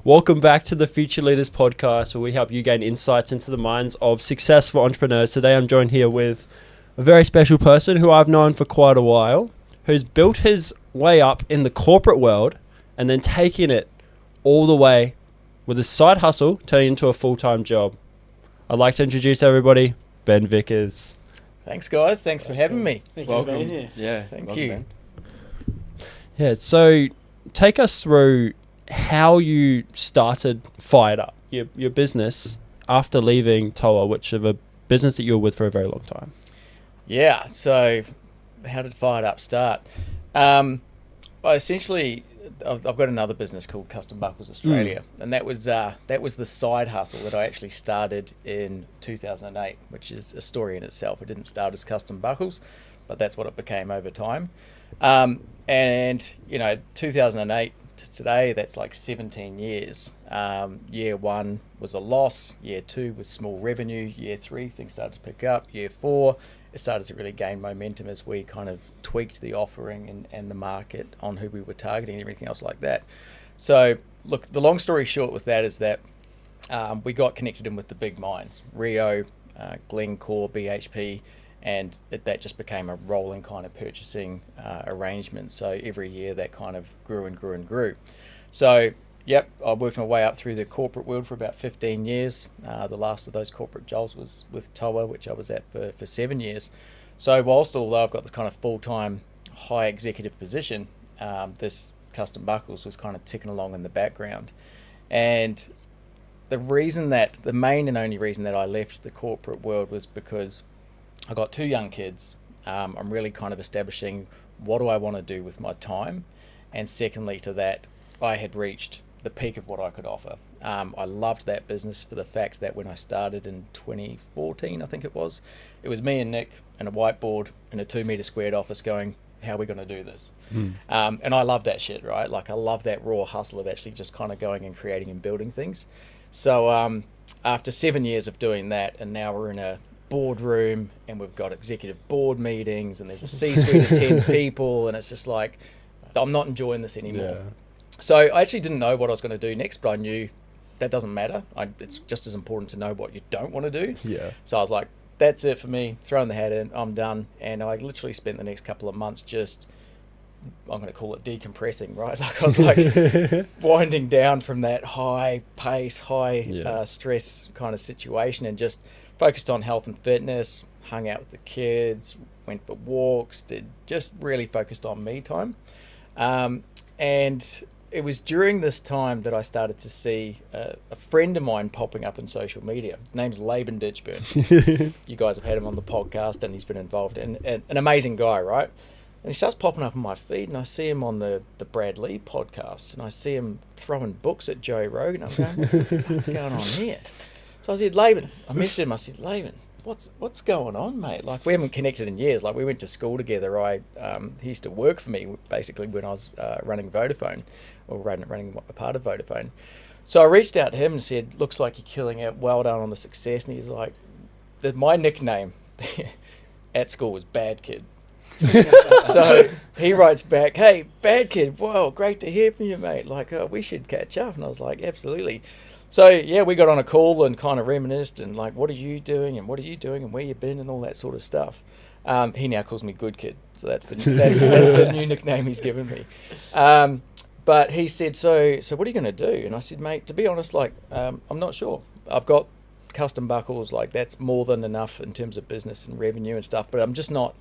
Welcome back to the Future Leaders podcast, where we help you gain insights into the minds of successful entrepreneurs. Today I'm joined here with a very special person who I've known for quite a while, who's built his way up in the corporate world and then taken it all the way with his side hustle, turning into a full-time job. I'd like to introduce everybody, Ben Vickers. Thanks, guys. Thanks for having me. Thank you for being here. Yeah, thank you. Man. Yeah, so take us through how you started Fired Up, your business, after leaving Toa, which is a business that you were with for a very long time. Yeah, so how did Fired Up start? I've got another business called Custom Buckles Australia, and that was the side hustle that I actually started in 2008, which is a story in itself. It didn't start as Custom Buckles, but that's what it became over time. And 2008 to today, that's like 17 years. Year one was a loss. Year two was small revenue. Year three, things started to pick up. Year four, it started to really gain momentum as we kind of tweaked the offering and the market on who we were targeting and everything else like that. So look, the long story short with that is that we got connected in with the big mines, Rio, Glencore, BHP, and that just became a rolling kind of purchasing arrangement. So every year that kind of grew and grew and grew. So yep, I worked my way up through the corporate world for about 15 years. The last of those corporate jobs was with Toa, which I was at for 7 years. So although I've got this kind of full-time high executive position, this Custom Buckles was kind of ticking along in the background. And the main and only reason that I left the corporate world was because I got 2 young kids. I'm really kind of establishing what do I want to do with my time. And secondly to that, I had reached the peak of what I could offer. I loved that business for the fact that when I started in 2014, I think it was me and Nick and a whiteboard in a 2 meter squared office going, how are we going to do this? And I love that shit, right? Like I love that raw hustle of actually just kind of going and creating and building things. So after 7 years of doing that, and now we're in a boardroom and we've got executive board meetings and there's a C-suite of 10 people, and it's just like, I'm not enjoying this anymore. Yeah. So I actually didn't know what I was going to do next, but I knew that doesn't matter. It's just as important to know what you don't want to do. Yeah. So I was like, that's it for me, throwing the hat in, I'm done. And I literally spent the next couple of months I'm going to call it decompressing, right? Like I was like winding down from that high pace, stress kind of situation, and just focused on health and fitness, hung out with the kids, went for walks, just really focused on me time. And it was during this time that I started to see a friend of mine popping up in social media. His name's Laban Ditchburn. You guys have had him on the podcast, and he's been involved in an amazing guy, right? And he starts popping up on my feed, and I see him on the Brad Lee podcast, and I see him throwing books at Joe Rogan. I'm going, what's going on here? So I said, Laban, I messaged him, I said, Laban, what's going on, mate? Like, we haven't connected in years. Like, we went to school together. He used to work for me, basically, when I was running Vodafone, or running a part of Vodafone. So I reached out to him and said, looks like you're killing it. Well done on the success. And he's like, my nickname at school was Bad Kid. So he writes back, hey, Bad Kid, wow, great to hear from you, mate. Like, we should catch up. And I was like, absolutely. So yeah, we got on a call and kind of reminisced and like, what are you doing and where you been and all that sort of stuff. He now calls me Good Kid, so that's the new nickname he's given me. But he said, so what are you going to do? And I said, mate, to be honest, like I'm not sure. I've got Custom Buckles, like that's more than enough in terms of business and revenue and stuff, but I'm just not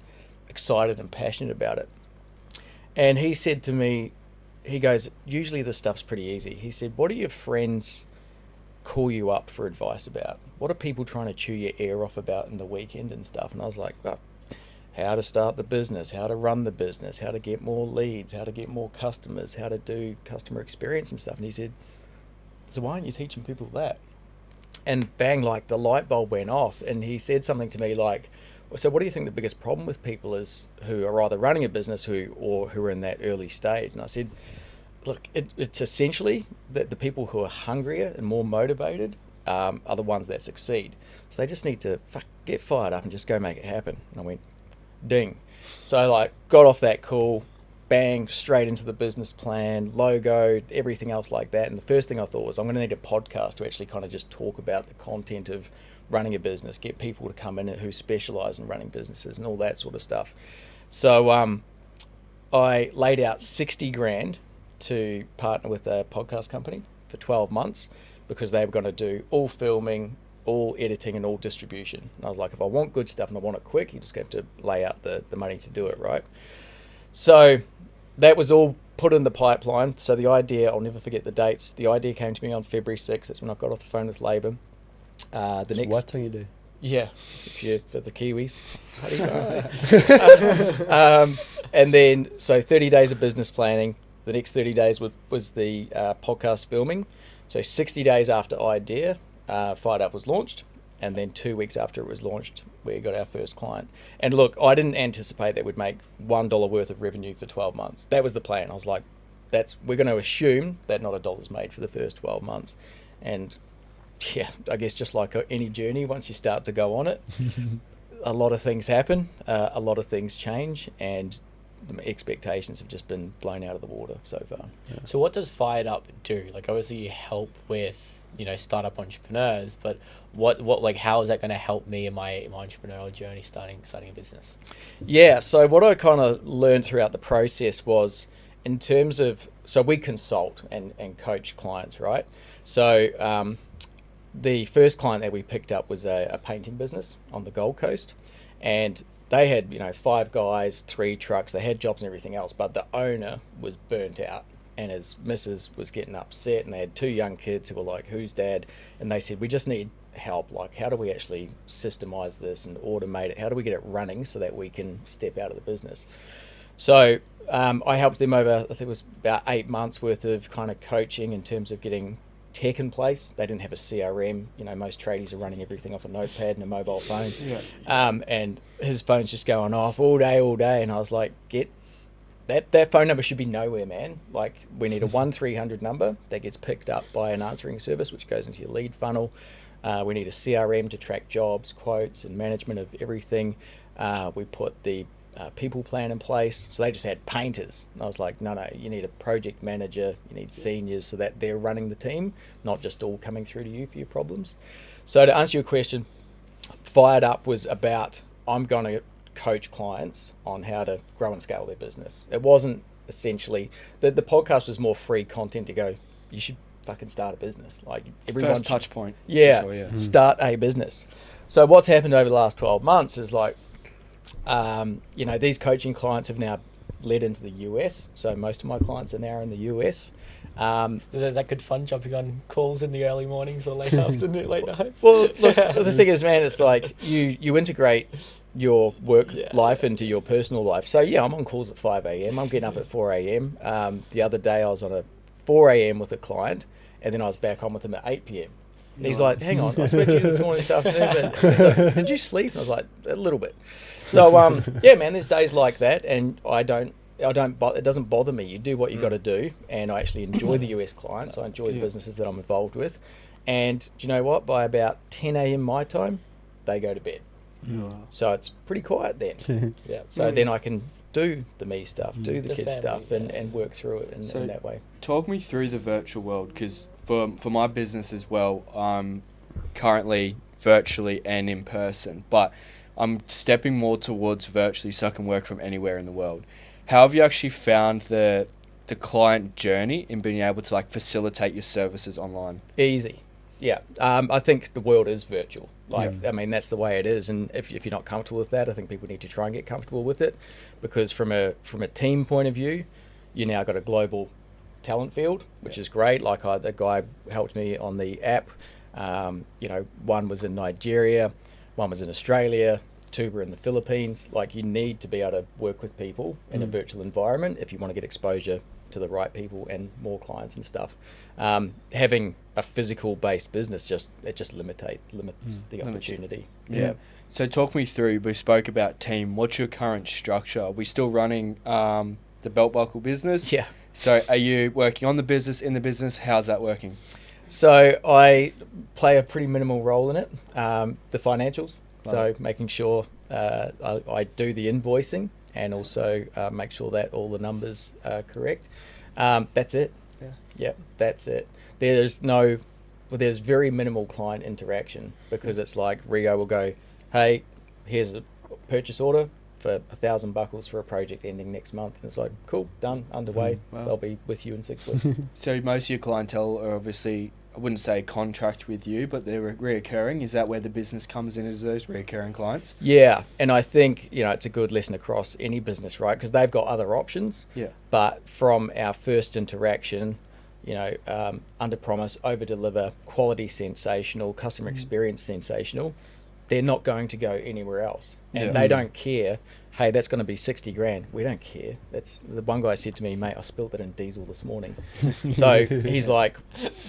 excited and passionate about it. And he said to me, he goes, usually this stuff's pretty easy. He said, what are your friends call you up for advice about? What are people trying to chew your ear off about in the weekend and stuff? And I was like, well, how to start the business, how to run the business, how to get more leads, how to get more customers, how to do customer experience and stuff. And he said, so why aren't you teaching people that? And bang, like the light bulb went off, and he said something to me like, so what do you think the biggest problem with people is who are either running a business or who are in that early stage? And I said, look, it's essentially that the people who are hungrier and more motivated are the ones that succeed. So they just need to get fired up and just go make it happen. And I went, ding. So I got off that call, bang, straight into the business plan, logo, everything else like that. And the first thing I thought was I'm going to need a podcast to actually kind of just talk about the content of running a business, get people to come in who specialize in running businesses and all that sort of stuff. So I laid out 60 grand to partner with a podcast company for 12 months because they were going to do all filming, all editing and all distribution. And I was like, if I want good stuff and I want it quick, you just have to lay out the money to do it, right? So that was all put in the pipeline. So the idea, I'll never forget the dates. The idea came to me on February 6th. That's when I got off the phone with Labour. What do you do? Yeah, if you're for the Kiwis. How do you know? And then, so 30 days of business planning. The next 30 days was the podcast filming. So 60 days after idea, Fired Up was launched. And then 2 weeks after it was launched, we got our first client. And look, I didn't anticipate that we'd make $1 worth of revenue for 12 months. That was the plan. I was like, we're going to assume that not a dollar's made for the first 12 months. And yeah, I guess just like any journey, once you start to go on it, a lot of things happen, a lot of things change, and the expectations have just been blown out of the water so far. Yeah. So what does Fired Up do? Like, obviously you help with, startup entrepreneurs, but what like, how is that going to help me in my entrepreneurial journey starting a business? Yeah, so what I kind of learned throughout the process was in terms of, so we consult and coach clients, right? So the first client that we picked up was a painting business on the Gold Coast, and they had 5 guys, 3 trucks, they had jobs and everything else, but the owner was burnt out and his missus was getting upset, and they had 2 young kids who were like, who's dad? And they said, we just need help. Like, how do we actually systemize this and automate it? How do we get it running so that we can step out of the business? So I helped them over, I think it was about 8 months worth of kind of coaching in terms of getting tech in place. They didn't have a CRM. Most tradies are running everything off a notepad and a mobile phone. Yeah. And his phone's just going off all day. And I was like, that phone number should be nowhere, man. Like, we need a 1-300 number that gets picked up by an answering service, which goes into your lead funnel. We need a CRM to track jobs, quotes, and management of everything. We put the people plan in place. So they just had painters. And I was like, no, you need a project manager, you need seniors so that they're running the team, not just all coming through to you for your problems. So to answer your question, Fired Up was about, I'm going to coach clients on how to grow and scale their business. It wasn't essentially, the podcast was more free content to go, you should fucking start a business. Like, everyone first touch point. Yeah, sure, yeah. Start a business. So what's happened over the last 12 months is like, these coaching clients have now led into the US. So most of my clients are now in the US. Is that good fun, jumping on calls in the early mornings or late afternoon, late nights? Well, look, the thing is, man, it's like you integrate your work life into your personal life. So yeah, I'm on calls at 5 a.m. I'm getting up at 4 a.m. The other day I was on a 4 a.m. with a client, and then I was back on with him at 8 p.m. And he's like, hang on, I spoke to you this morning, this afternoon, but he's like, did you sleep? And I was like, a little bit. So yeah, man, there's days like that, and it doesn't bother me. You do what you got to do, and I actually enjoy the US clients. I enjoy the businesses that I'm involved with, and do you know what? By about 10 a.m. my time, they go to bed. So it's pretty quiet then. Yeah. So then I can do the me stuff, do the kids stuff, and work through it in that way. Talk me through the virtual world, because for my business as well, I'm currently virtually and in person, but I'm stepping more towards virtually so I can work from anywhere in the world. How have you actually found the client journey in being able to facilitate your services online? Easy. Yeah. I think the world is virtual. I mean, that's the way it is. And if you're not comfortable with that, I think people need to try and get comfortable with it, because from a team point of view, you now got a global talent field, which is great. Like the guy helped me on the app. One was in Nigeria, one was in Australia, 2 were in the Philippines. Like, you need to be able to work with people in a virtual environment if you want to get exposure to the right people and more clients and stuff. Having a physical based business limits the opportunity. Yeah. So talk me through, we spoke about team. What's your current structure? Are we still running the belt buckle business? Yeah. So are you working on the business, in the business? How's that working? So I play a pretty minimal role in it. The financials. So making sure I do the invoicing and also make sure that all the numbers are correct. That's it. Yeah, that's it. There's very minimal client interaction, because it's like Rio will go, hey, here's a purchase order for $1,000 for a project ending next month, and it's like, cool, done, underway. Wow. They'll be with you in 6 weeks. So most of your clientele are obviously, I wouldn't say contract with you, but they're reoccurring. Is that where the business comes in, as those reoccurring clients? Yeah, and I think, it's a good lesson across any business, right? Because they've got other options. Yeah. But from our first interaction, under promise, over deliver, quality sensational, customer experience sensational, they're not going to go anywhere else. And they don't care, hey, that's going to be 60 grand. We don't care. That's the one guy said to me, mate, I spilled it in diesel this morning. So he's like,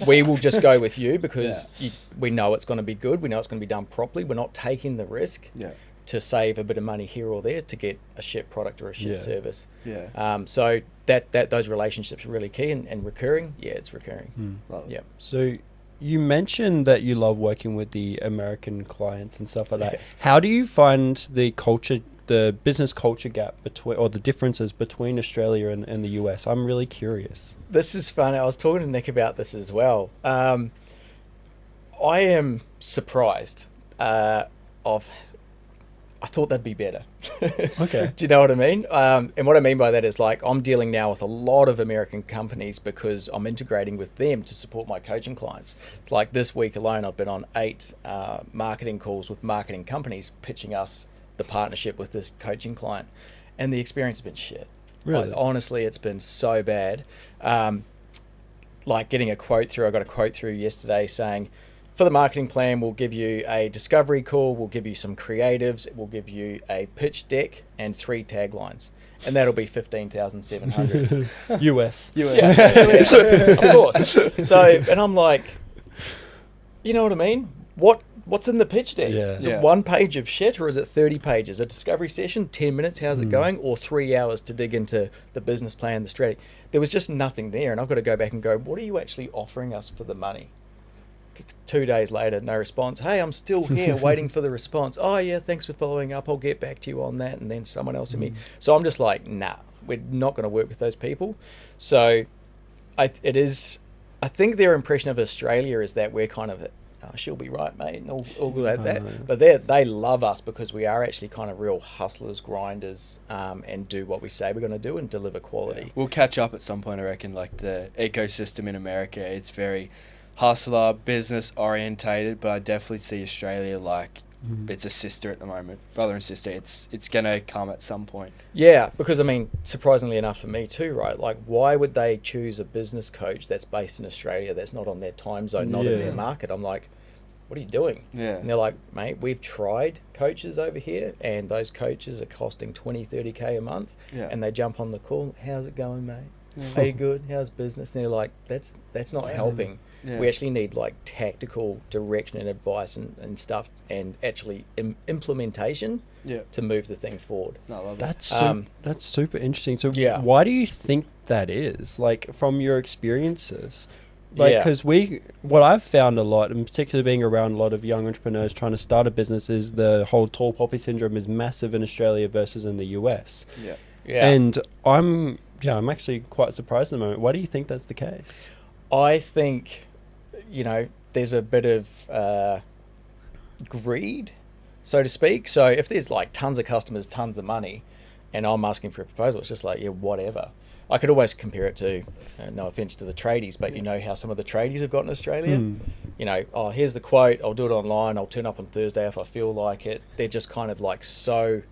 we will just go with you because we know it's going to be good. We know it's going to be done properly. We're not taking the risk to save a bit of money here or there to get a shit product or a shit service. So that those relationships are really key, and recurring. Yeah, it's recurring. Yeah. So you mentioned that you love working with the American clients and stuff like that. How do you find the business culture gap between, or the differences between Australia and the US? I'm really curious. This is fun. I was talking to Nick about this as well. I am surprised I thought that'd be better. Okay. Do you know what I mean? And what I mean by that is, like, I'm dealing now with a lot of American companies because I'm integrating with them to support my coaching clients. It's like this week alone, I've been on 8 marketing calls with marketing companies pitching us the partnership with this coaching client. And the experience has been shit. Really? Like, honestly, it's been so bad. Like getting a quote through, I got a quote through yesterday saying, for the marketing plan, we'll give you a discovery call, we'll give you some creatives, we'll give you a pitch deck and 3 taglines. And that'll be $15,700. US. Yeah, of course. So, and I'm like, you know what I mean? What's in the pitch deck? Yeah. Is it 1 page of shit, or is it 30 pages? A discovery session, 10 minutes, how's it going? Or 3 hours to dig into the business plan, the strategy? There was just nothing there. And I've got to go back and go, what are you actually offering us for the money? 2 days later, no response. Hey, I'm still here waiting for the response. Oh yeah, thanks for following up. I'll get back to you on that. And then someone else in me. So I'm just like, nah, we're not going to work with those people. So I think their impression of Australia is that we're kind of, she'll be right, mate, and all good like that. But they love us because we are actually kind of real hustlers, grinders, and do what we say we're going to do and deliver quality. Yeah. We'll catch up at some point, I reckon. Like, the ecosystem in America, it's very hustler, business orientated, but I definitely see Australia like it's a sister at the moment, brother and sister. It's gonna come at some point. Yeah, because I mean, surprisingly enough for me too, right? Like, why would they choose a business coach that's based in Australia, that's not on their time zone, not in their market? I'm like, what are you doing? Yeah. And they're like, mate, we've tried coaches over here, and those coaches are costing 20, 30K a month. Yeah. And they jump on the call, how's it going, mate? Are you good? How's business? And they're like, that's not helping. Yeah. We actually need like tactical direction and advice and stuff, and actually implementation to move the thing forward. No, I love that. That's super interesting. So why do you think that is? Like, from your experiences? Like, because what I've found a lot, and particularly being around a lot of young entrepreneurs trying to start a business, is the whole tall poppy syndrome is massive in Australia versus in the US. Yeah. And I'm actually quite surprised at the moment. Why do you think that's the case? I think, there's a bit of greed, so to speak. So if there's like tons of customers, tons of money, and I'm asking for a proposal, it's just like, whatever. I could always compare it to, no offense to the tradies, but you know how some of the tradies have got in Australia? Here's the quote, I'll do it online, I'll turn up on Thursday if I feel like it. They're just kind of like so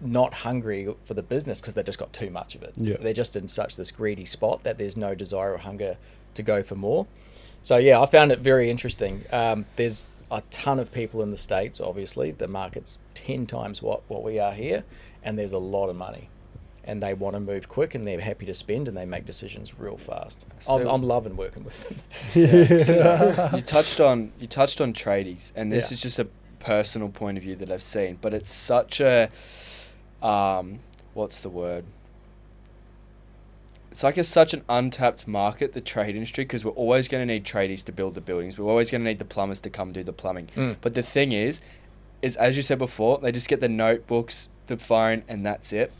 not hungry for the business because they've just got too much of it. Yeah. They're just in such this greedy spot that there's no desire or hunger to go for more. So I found it very interesting. There's a ton of people in the States, obviously. The market's 10 times what we are here, and there's a lot of money. And they want to move quick, and they're happy to spend, and they make decisions real fast. I'm loving working with them. You touched on tradies, and this is just a personal point of view that I've seen, but it's such a what's the word? It's like such an untapped market, the trade industry, because we're always going to need tradies to build the buildings. We're always going to need the plumbers to come do the plumbing. But the thing is, is, as you said before, they just get the notebooks, the phone, and that's it.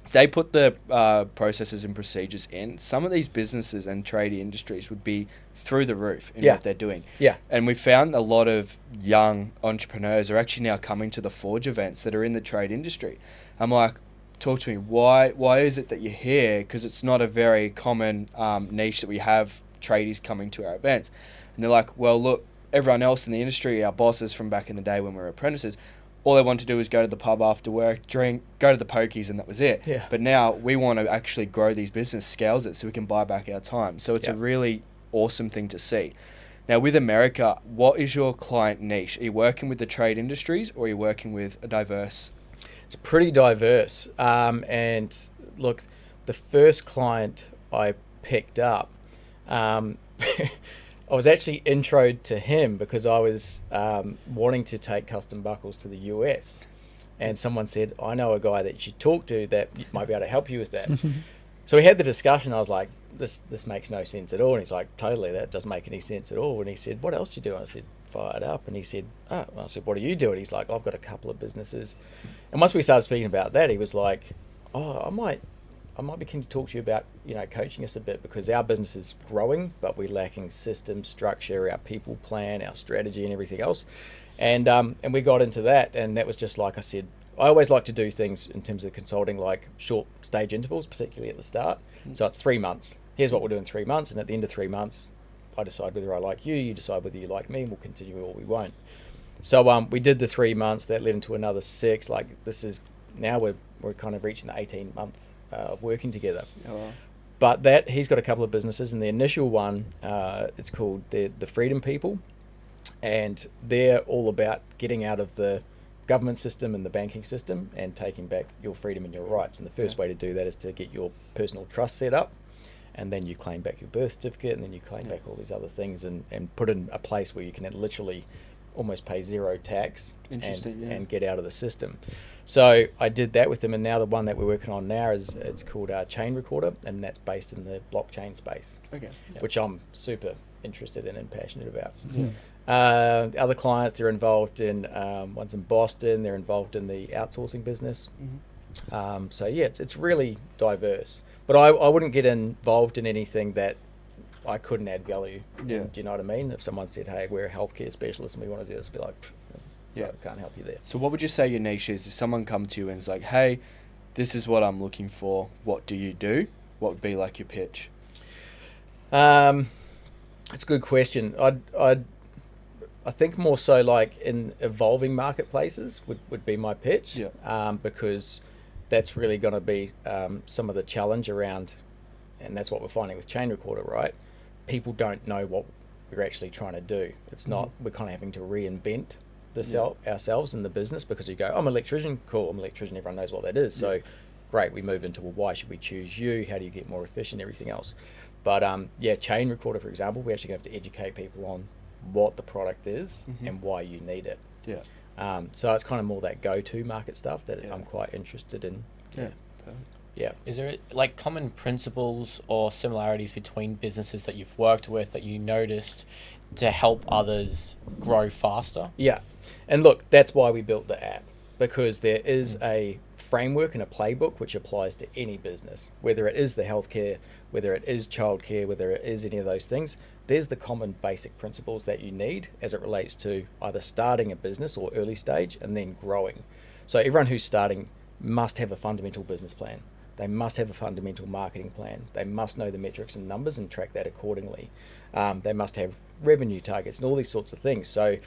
If they put the processes and procedures in, some of these businesses and tradie industries would be through the roof in what they're doing. Yeah. And we found a lot of young entrepreneurs are actually now coming to the Forge events that are in the trade industry. I'm like, talk to me, why is it that you're here? Because it's not a very common niche that we have tradies coming to our events. And they're like, well, look, everyone else in the industry, our bosses from back in the day when we were apprentices, all they want to do is go to the pub after work, drink, go to the pokies, and that was it. Yeah. But now we want to actually grow these business, scales it so we can buy back our time. So it's a really awesome thing to see. Now with America, what is your client niche? Are you working with the trade industries or are you working with a diverse? It's pretty diverse. And look, the first client I picked up, I was actually introed to him because I was wanting to take custom buckles to the US. And someone said, I know a guy that you should talk to that might be able to help you with that. So we had the discussion. I was like, this makes no sense at all. And he's like, totally, that doesn't make any sense at all. And he said, what else do you do? And I said, Fired Up. And he said, oh. And I said, what do you do? And he's like, I've got a couple of businesses. And once we started speaking about that, he was like, oh, I might be keen to talk to you about, coaching us a bit because our business is growing, but we're lacking system, structure, our people plan, our strategy and everything else. And we got into that. And that was just like I said, I always like to do things in terms of consulting, like short stage intervals, particularly at the start. So it's 3 months. Here's what we'll do in 3 months. And at the end of 3 months, I decide whether I like you, you decide whether you like me, and we'll continue or we won't. So we did the 3 months. That led into another 6. Like this is, now we're kind of reaching the 18-month of working together. Oh, wow. But that he's got a couple of businesses, and the initial one, it's called the Freedom People, and they're all about getting out of the government system and the banking system and taking back your freedom and your rights. And the first way to do that is to get your personal trust set up, and then you claim back your birth certificate, and then you claim back all these other things, and put in a place where you can literally almost pay zero tax and get out of the system. So I did that with them, and now the one that we're working on now it's called Chain Recorder, and that's based in the blockchain space, which I'm super interested in and passionate about. Other clients, they're involved in, one's in Boston, they're involved in the outsourcing business. So yeah, it's really diverse. But I wouldn't get involved in anything that I couldn't add value. Do you know what I mean? If someone said, hey, we're a healthcare specialist and we want to do this, I'd be like, I can't help you there. So what would you say your niche is? If someone come to you and is like, hey, this is what I'm looking for, what do you do? What would be like your pitch? It's a good question. I think more so like in evolving marketplaces would be my pitch, because that's really going to be some of the challenge around, and that's what we're finding with Chain Recorder, right? People don't know what we're actually trying to do. It's not, we're kind of having to reinvent ourselves in the business, because you go, I'm an electrician, cool, I'm an electrician, everyone knows what that is. So great, we move into, well, why should we choose you? How do you get more efficient, everything else? But Chain Recorder, for example, we actually have to educate people on what the product is and why you need it. So it's kind of more that go-to market stuff that I'm quite interested in. Is there like common principles or similarities between businesses that you've worked with that you noticed to help others grow faster? And look, that's why we built the app, because there is a framework and a playbook which applies to any business, whether it is the healthcare, whether it is childcare, whether it is any of those things. There's the common basic principles that you need as it relates to either starting a business or early stage and then growing. So everyone who's starting must have a fundamental business plan. They must have a fundamental marketing plan. They must know the metrics and numbers and track that accordingly. They must have revenue targets and all these sorts of things. So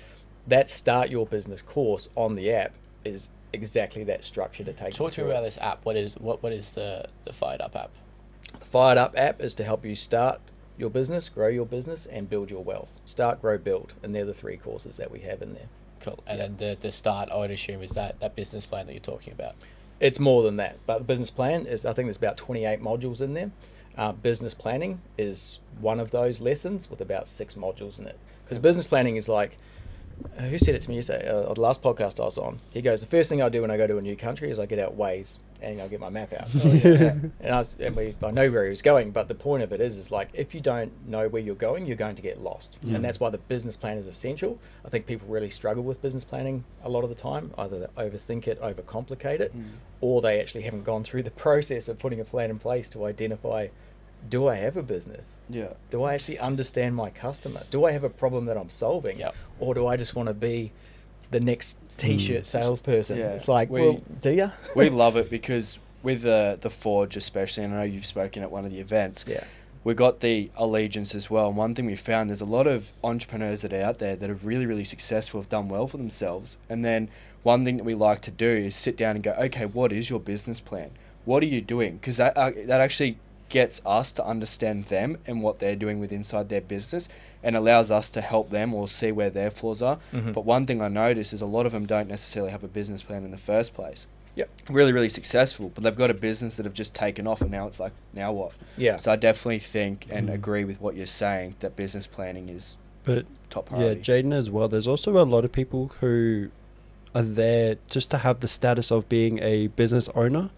that Start Your Business course on the app is exactly that structure to take. Talk to me about this app. What is the Fired Up app? The Fired Up app is to help you start your business, grow your business, and build your wealth. Start, grow, build, and they're the 3 courses that we have in there. Cool. And then the start, I would assume, is that business plan that you're talking about. It's more than that, but the business plan is, I think there's about 28 modules in there. Business planning is one of those lessons with about 6 modules in it. Because business planning is like, who said it to me yesterday? The last podcast I was on, he goes, the first thing I do when I go to a new country is I get out Waze and I'll get my map out. And I know where he was going, but the point of it is like, if you don't know where you're going to get lost. And that's why the business plan is essential. I think people really struggle with business planning a lot of the time. Either they overthink it, overcomplicate it, or they actually haven't gone through the process of putting a plan in place to identify, do I have a business? Yeah. Do I actually understand my customer? Do I have a problem that I'm solving? Yep. Or do I just want to be the next T-shirt salesperson? Yeah. It's like, well, do you? We love it because with the Forge especially, and I know you've spoken at one of the events, we got the allegiance as well. And one thing we found, there's a lot of entrepreneurs that are out there that are really, really successful, have done well for themselves. And then one thing that we like to do is sit down and go, okay, what is your business plan? What are you doing? Because that actually gets us to understand them and what they're doing with inside their business, and allows us to help them or see where their flaws are. But one thing I notice is a lot of them don't necessarily have a business plan in the first place. Really, really successful, but they've got a business that have just taken off, and now it's like, now what? So I definitely think and agree with what you're saying, that business planning is top priority. Jaden as well. There's also a lot of people who are there just to have the status of being a business owner.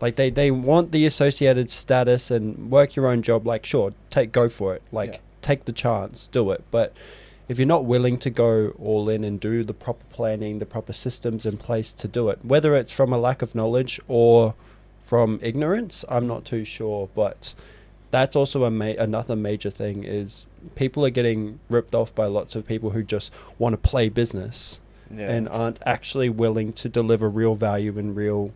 Like they want the associated status and work your own job. Like, sure, go for it. Like, take the chance, do it. But if you're not willing to go all in and do the proper planning, the proper systems in place to do it, whether it's from a lack of knowledge or from ignorance, I'm not too sure. But that's also another major thing is people are getting ripped off by lots of people who just want to play business. And aren't actually willing to deliver real value and real,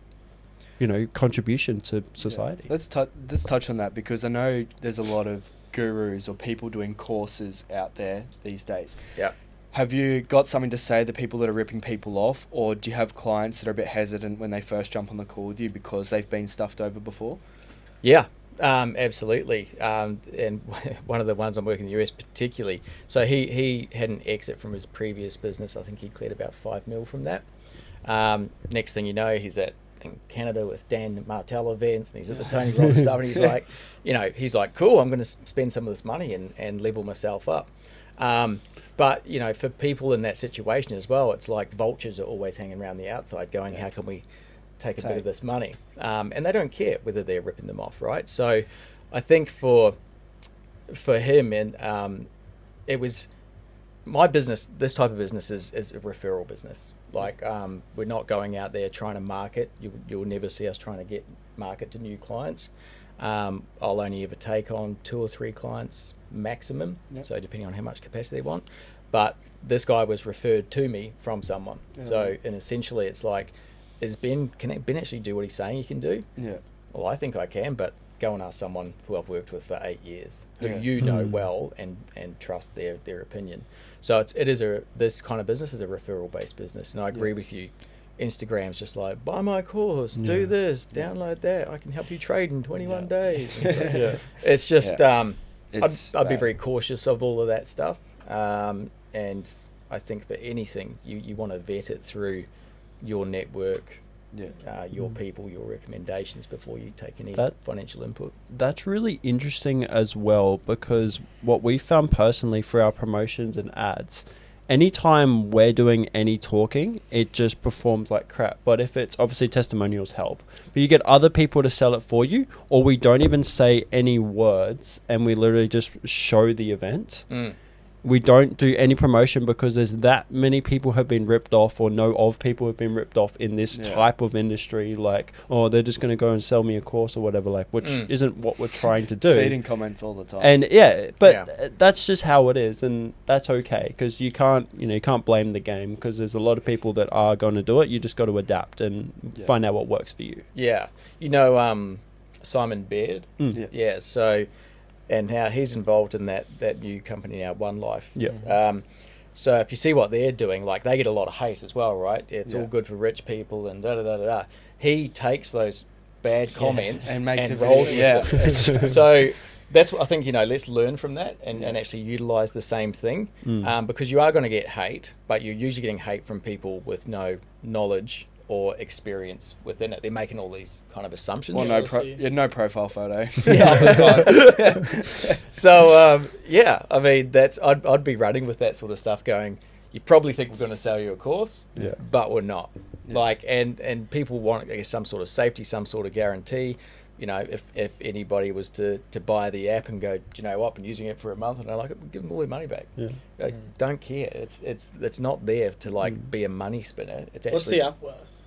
contribution to society. Let's touch on that, because I know there's a lot of gurus or people doing courses out there these days. Have you got something to say to people that are ripping people off, or do you have clients that are a bit hesitant when they first jump on the call with you because they've been stuffed over before? Absolutely. And one of the ones I'm working in the US particularly, so he had an exit from his previous business. I think he cleared about 5 mil from that. Next thing you know, he's in Canada with Dan Martell events, and he's at the Tony Robbins stuff, and he's like, cool, I'm going to spend some of this money and level myself up. But for people in that situation as well, it's like vultures are always hanging around the outside going, how can we take a bit of this money, and they don't care whether they're ripping them off, right? So I think for him, and it was my business, this type of business is a referral business. Like, we're not going out there trying to market. You'll never see us trying to market to new clients. I'll only ever take on 2 or 3 clients maximum, so depending on how much capacity they want. But this guy was referred to me from someone. So, and essentially it's like, can Ben actually do what he's saying he can do? Well, I think I can, but go and ask someone who I've worked with for 8 years, who you know well and trust their opinion. So this kind of business is a referral based business, and I agree with you. Instagram's just like, buy my course, do this, download that, I can help you trade in 21 days. It's just I'd be very cautious of all of that stuff, and I think for anything you want to vet it through your network, your people, your recommendations before you take any financial input. That's really interesting as well, because what we found personally for our promotions and ads, anytime we're doing any talking, it just performs like crap. But if it's obviously testimonials help, but you get other people to sell it for you, or we don't even say any words and we literally just show the event. We don't do any promotion because there's that many people have been ripped off, or know of people who have been ripped off in this type of industry. Like, oh, they're just going to go and sell me a course or whatever, like, which isn't what we're trying to do. Seeding comments all the time. And that's just how it is, and that's okay, because you can't blame the game, because there's a lot of people that are going to do it. You just got to adapt and find out what works for you. Simon Baird. So, and how he's involved in that new company now, One Life. So if you see what they're doing, like, they get a lot of hate as well, right? It's all good for rich people and da-da-da-da-da. He takes those bad comments and makes it rolls with it. So that's what I think, let's learn from that and actually utilize the same thing, because you are going to get hate, but you're usually getting hate from people with no knowledge or experience within it. They're making all these kind of assumptions. Well, no profile photo. So, I mean, I'd be running with that sort of stuff going, you probably think we're going to sell you a course, but we're not. Like, and people want, I guess, some sort of safety, some sort of guarantee. You know, if anybody was to buy the app and go, do you know what, I've been using it for a month and I like it, we'll give them all their money back. Yeah. Like, don't care. It's not there to like be a money spinner. It's actually, What's the app worth?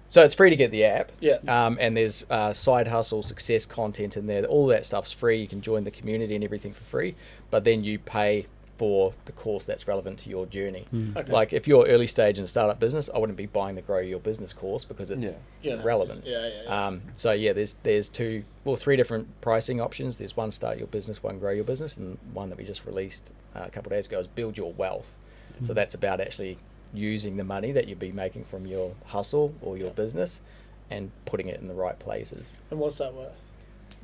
so it's free to get the app. Yeah. And there's side hustle, success content in there. All that stuff's free. You can join the community and everything for free. But then you pay for the course that's relevant to your journey. Okay. Like if you're early stage in a startup business, I wouldn't be buying the Grow Your Business course because it's relevant. Yeah. So yeah, there's three different pricing options. There's one Start Your Business, one Grow Your Business, and one that we just released a couple of days ago is Build Your Wealth. So that's about actually using the money that you'd be making from your hustle or your business and putting it in the right places. And what's that worth?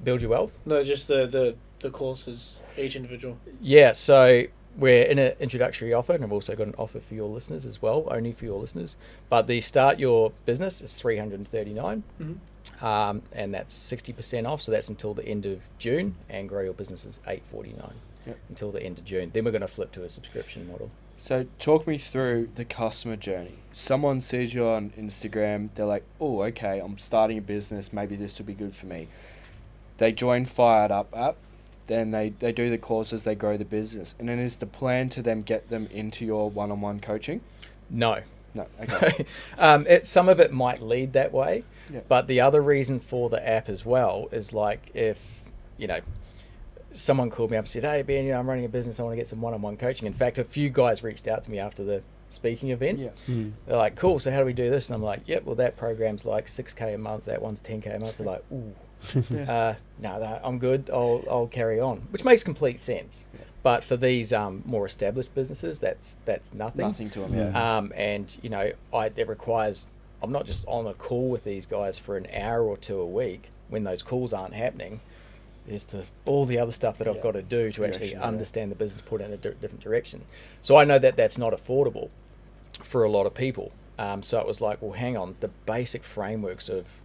Build Your Wealth? No, just the courses, each individual. Yeah, so we're in an introductory offer, and I've also got an offer for your listeners as well, only for your listeners. But the Start Your Business is $339, and that's 60% off. So that's until the end of June, and Grow Your Business is $849 until the end of June. Then we're going to flip to a subscription model. So talk me through the customer journey. Someone sees you on Instagram, they're like, oh, okay, I'm starting a business, maybe this would be good for me. They join Fired Up app, then they do the courses, they grow the business. And then is the plan to them get them into your one-on-one coaching? No. Okay. Some of it might lead that way, Yeah. but the other reason for the app as well is like if, you know, someone called me up and said, hey, Ben, I'm running a business, I want to get some one-on-one coaching. In fact, a few guys reached out to me after the speaking event. Yeah. They're like, cool, so how do we do this? And I'm like, yep, well, that program's like $6K a month, that one's $10K a month. They're like, ooh. No, I'm good. I'll carry on, which makes complete sense. Yeah. But for these more established businesses, that's nothing. Nothing to them, yeah. And you know, it requires. I'm not just on a call with these guys for an hour or two a week. When those calls aren't happening, there's all the other stuff that I've got to do to actually understand the business, put it in a different direction. So I know that that's not affordable for a lot of people. So it was like, well, hang on, the basic frameworks of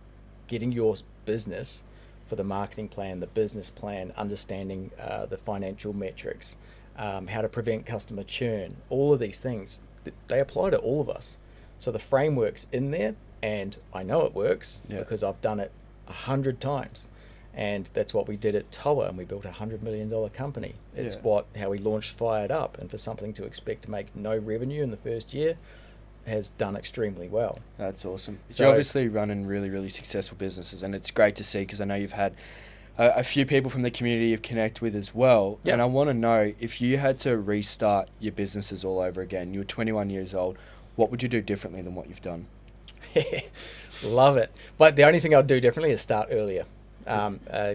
getting your business for the marketing plan, the business plan, understanding the financial metrics, how to prevent customer churn, all of these things, they apply to all of us. So the framework's in there, and I know it works because I've done it 100 times. And that's what we did at Toa, and we built a $100 million company. It's how we launched Fired Up, and for something to expect to make no revenue in the first year, has done extremely well. That's awesome. So So you're obviously running really, really successful businesses, and it's great to see because I know you've had a few people from the community you've connected with as well. Yep. And I want to know, if you had to restart your businesses all over again, you were 21 years old, what would you do differently than what you've done? Love it. But the only thing I'd do differently is start earlier,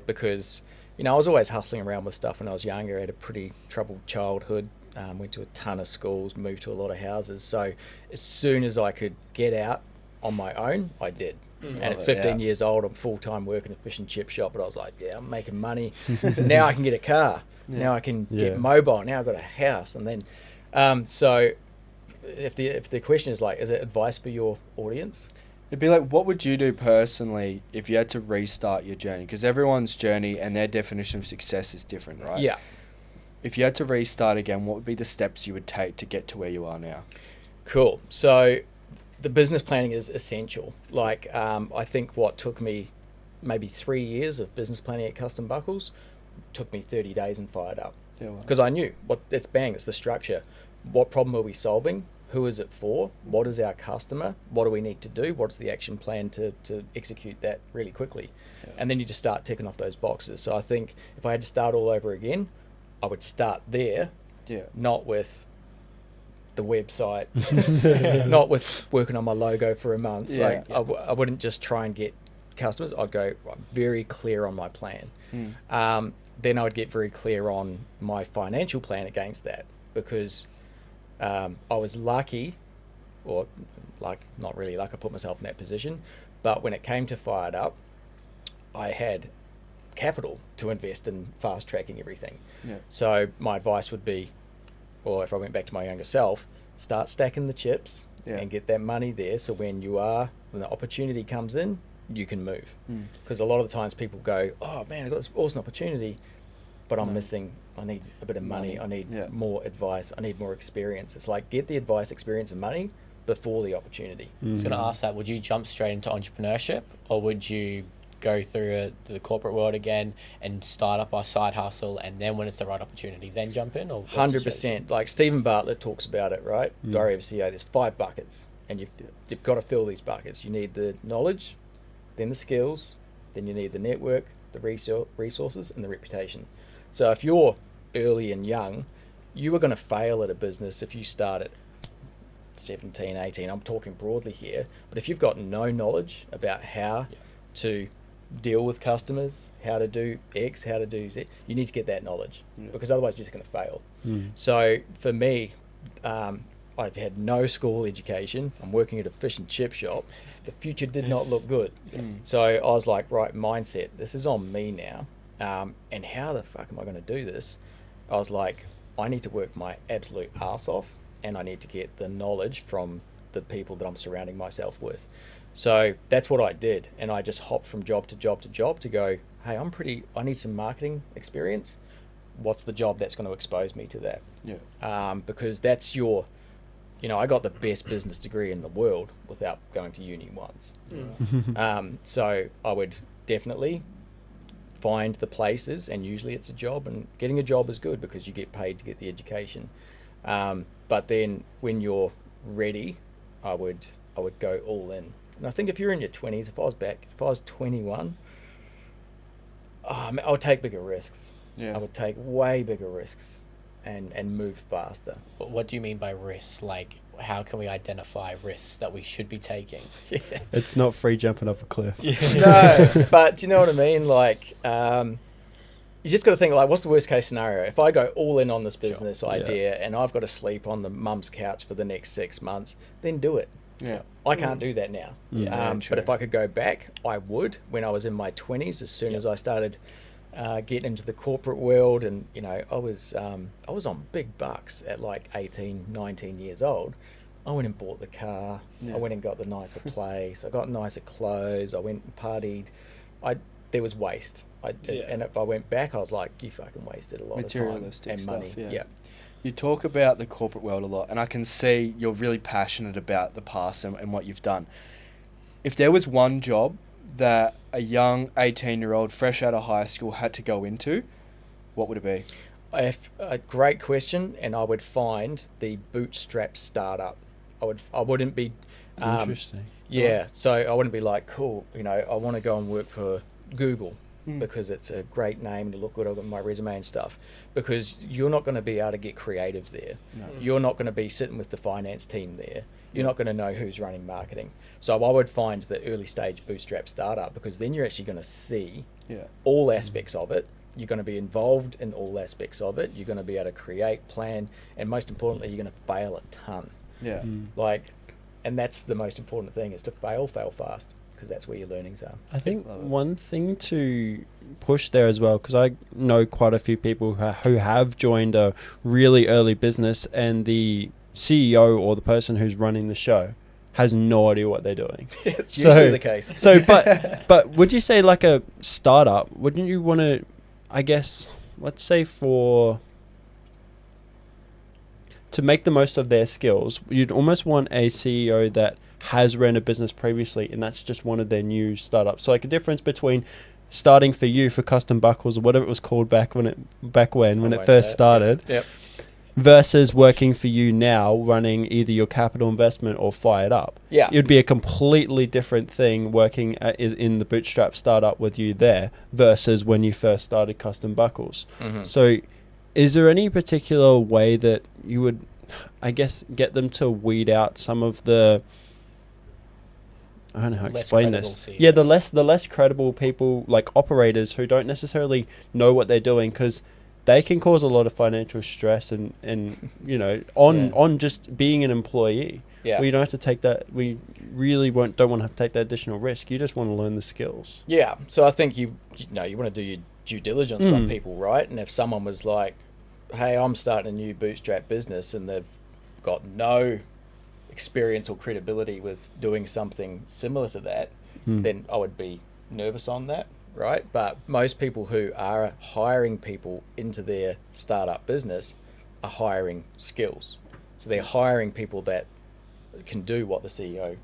because, you know, I was always hustling around with stuff when I was younger. I had a pretty troubled childhood. Went to a ton of schools, moved to a lot of houses. So as soon as I could get out on my own, I did. And at 15 years old, I'm full-time working at a fish and chip shop, but I was like, yeah, I'm making money. Now I can get a car. Now I can get mobile. Now I've got a house. And then, so if the question is like, is it advice for your audience? It'd be like, what would you do personally if you had to restart your journey? Because everyone's journey and their definition of success is different, right? Yeah. If you had to restart again, what would be the steps you would take to get to where you are now? Cool. So the business planning is essential. Like, I think what took me maybe 3 years of business planning at Custom Buckles took me 30 days and Fired Up. Because I knew it's the structure. What problem are we solving? Who is it for? What is our customer? What do we need to do? What's the action plan to execute that really quickly? And then you just start ticking off those boxes. So I think if I had to start all over again, I would start there, not with the website, not with working on my logo for a month. I wouldn't just try and get customers. I'd go very clear on my plan. Then I would get very clear on my financial plan against that, because I was lucky, or not really lucky, I put myself in that position. But when it came to Fired Up, I had capital to invest in fast tracking everything. So my advice would be, or if I went back to my younger self, start stacking the chips and get that money there, so when the opportunity comes in, you can move. Because a lot of the times people go, oh man, I got this awesome opportunity, but I'm missing, I need a bit of money, I need more advice, I need more experience. It's like, get the advice, experience and money, before the opportunity. I was going to ask that. Would you jump straight into entrepreneurship, or would you go through the corporate world again and start up our side hustle, and then when it's the right opportunity, then jump in? Or 100%. Like Stephen Bartlett talks about it, right? Diary of a CEO. There's 5 buckets, and you've got to fill these buckets. You need the knowledge, then the skills, then you need the network, the resources, and the reputation. So if you're early and young, you are going to fail at a business if you start at 17, 18. I'm talking broadly here, but if you've got no knowledge about how to deal with customers, how to do X, how to do Z, you need to get that knowledge, because otherwise you're just going to fail. So for me, I had no school education. I'm working at a fish and chip shop. The future did not look good. So I was like, right, mindset, this is on me now. And how the fuck am I going to do this? I was like, I need to work my absolute ass off, and I need to get the knowledge from the people that I'm surrounding myself with. So that's what I did, and I just hopped from job to job to job to go, hey, I need some marketing experience. What's the job that's going to expose me to that? Because that's I got the best business degree in the world without going to uni once. So I would definitely find the places, and usually it's a job, and getting a job is good because you get paid to get the education. But then when you're ready, I would go all in. And I think if you're in your 20s, if I was 21, I would take bigger risks. I would take way bigger risks and move faster. What do you mean by risks? Like, how can we identify risks that we should be taking? It's not free jumping off a cliff. No, but do you know what I mean? Like, you just got to think, like, what's the worst case scenario? If I go all in on this business idea and I've got to sleep on the mum's couch for the next 6 months, then do it. I can't do that now. But if I could go back, I would. When I was in my 20s, as soon as I started getting into the corporate world, and I was on big bucks at like 18, 19 years old. I went and bought the car. I went and got the nicer place. I got nicer clothes. I went and partied. There was waste. And if I went back, I was like, you fucking wasted a lot of time and money. You talk about the corporate world a lot, and I can see you're really passionate about the past and what you've done. If there was one job that a young 18-year-old fresh out of high school had to go into, what would it be? A great question, and I would find the bootstrap startup. I wouldn't be Interesting. So I wouldn't be like, cool, I want to go and work for Google because it's a great name to look good on my resume and stuff, because you're not going to be able to get creative there. You're not going to be sitting with the finance team there. You're not going to know who's running marketing. So I would find the early stage bootstrap startup, because then you're actually going to see all aspects of it. You're going to be involved in all aspects of it. You're going to be able to create, plan, and most importantly, you're going to fail a ton. And that's the most important thing, is to fail fast, because that's where your learnings are. I think one thing to push there as well, because I know quite a few people who have joined a really early business, and the CEO or the person who's running the show has no idea what they're doing. It's usually the case. But would you say, like a startup, wouldn't you want to, I guess, let's say to make the most of their skills, you'd almost want a CEO that has ran a business previously, and that's just one of their new startups. So like a difference between starting for you for Custom Buckles, or whatever it was called back when it first started, versus working for you now, running either your capital investment or Fired Up. It'd be a completely different thing working in the bootstrap startup with you there versus when you first started Custom Buckles. So is there any particular way that you would, I guess, get them to weed out some of the, I don't know how to explain this. CEOs. The less credible people, like operators who don't necessarily know what they're doing, because they can cause a lot of financial stress and on just being an employee. We don't have to take that. We really don't want to take that additional risk. You just want to learn the skills. So I think you want to do your due diligence on people, right? And if someone was like, hey, I'm starting a new bootstrap business, and they've got no experience or credibility with doing something similar to that, then I would be nervous on that, right? But most people who are hiring people into their startup business are hiring skills. So they're hiring people that can do what the CEO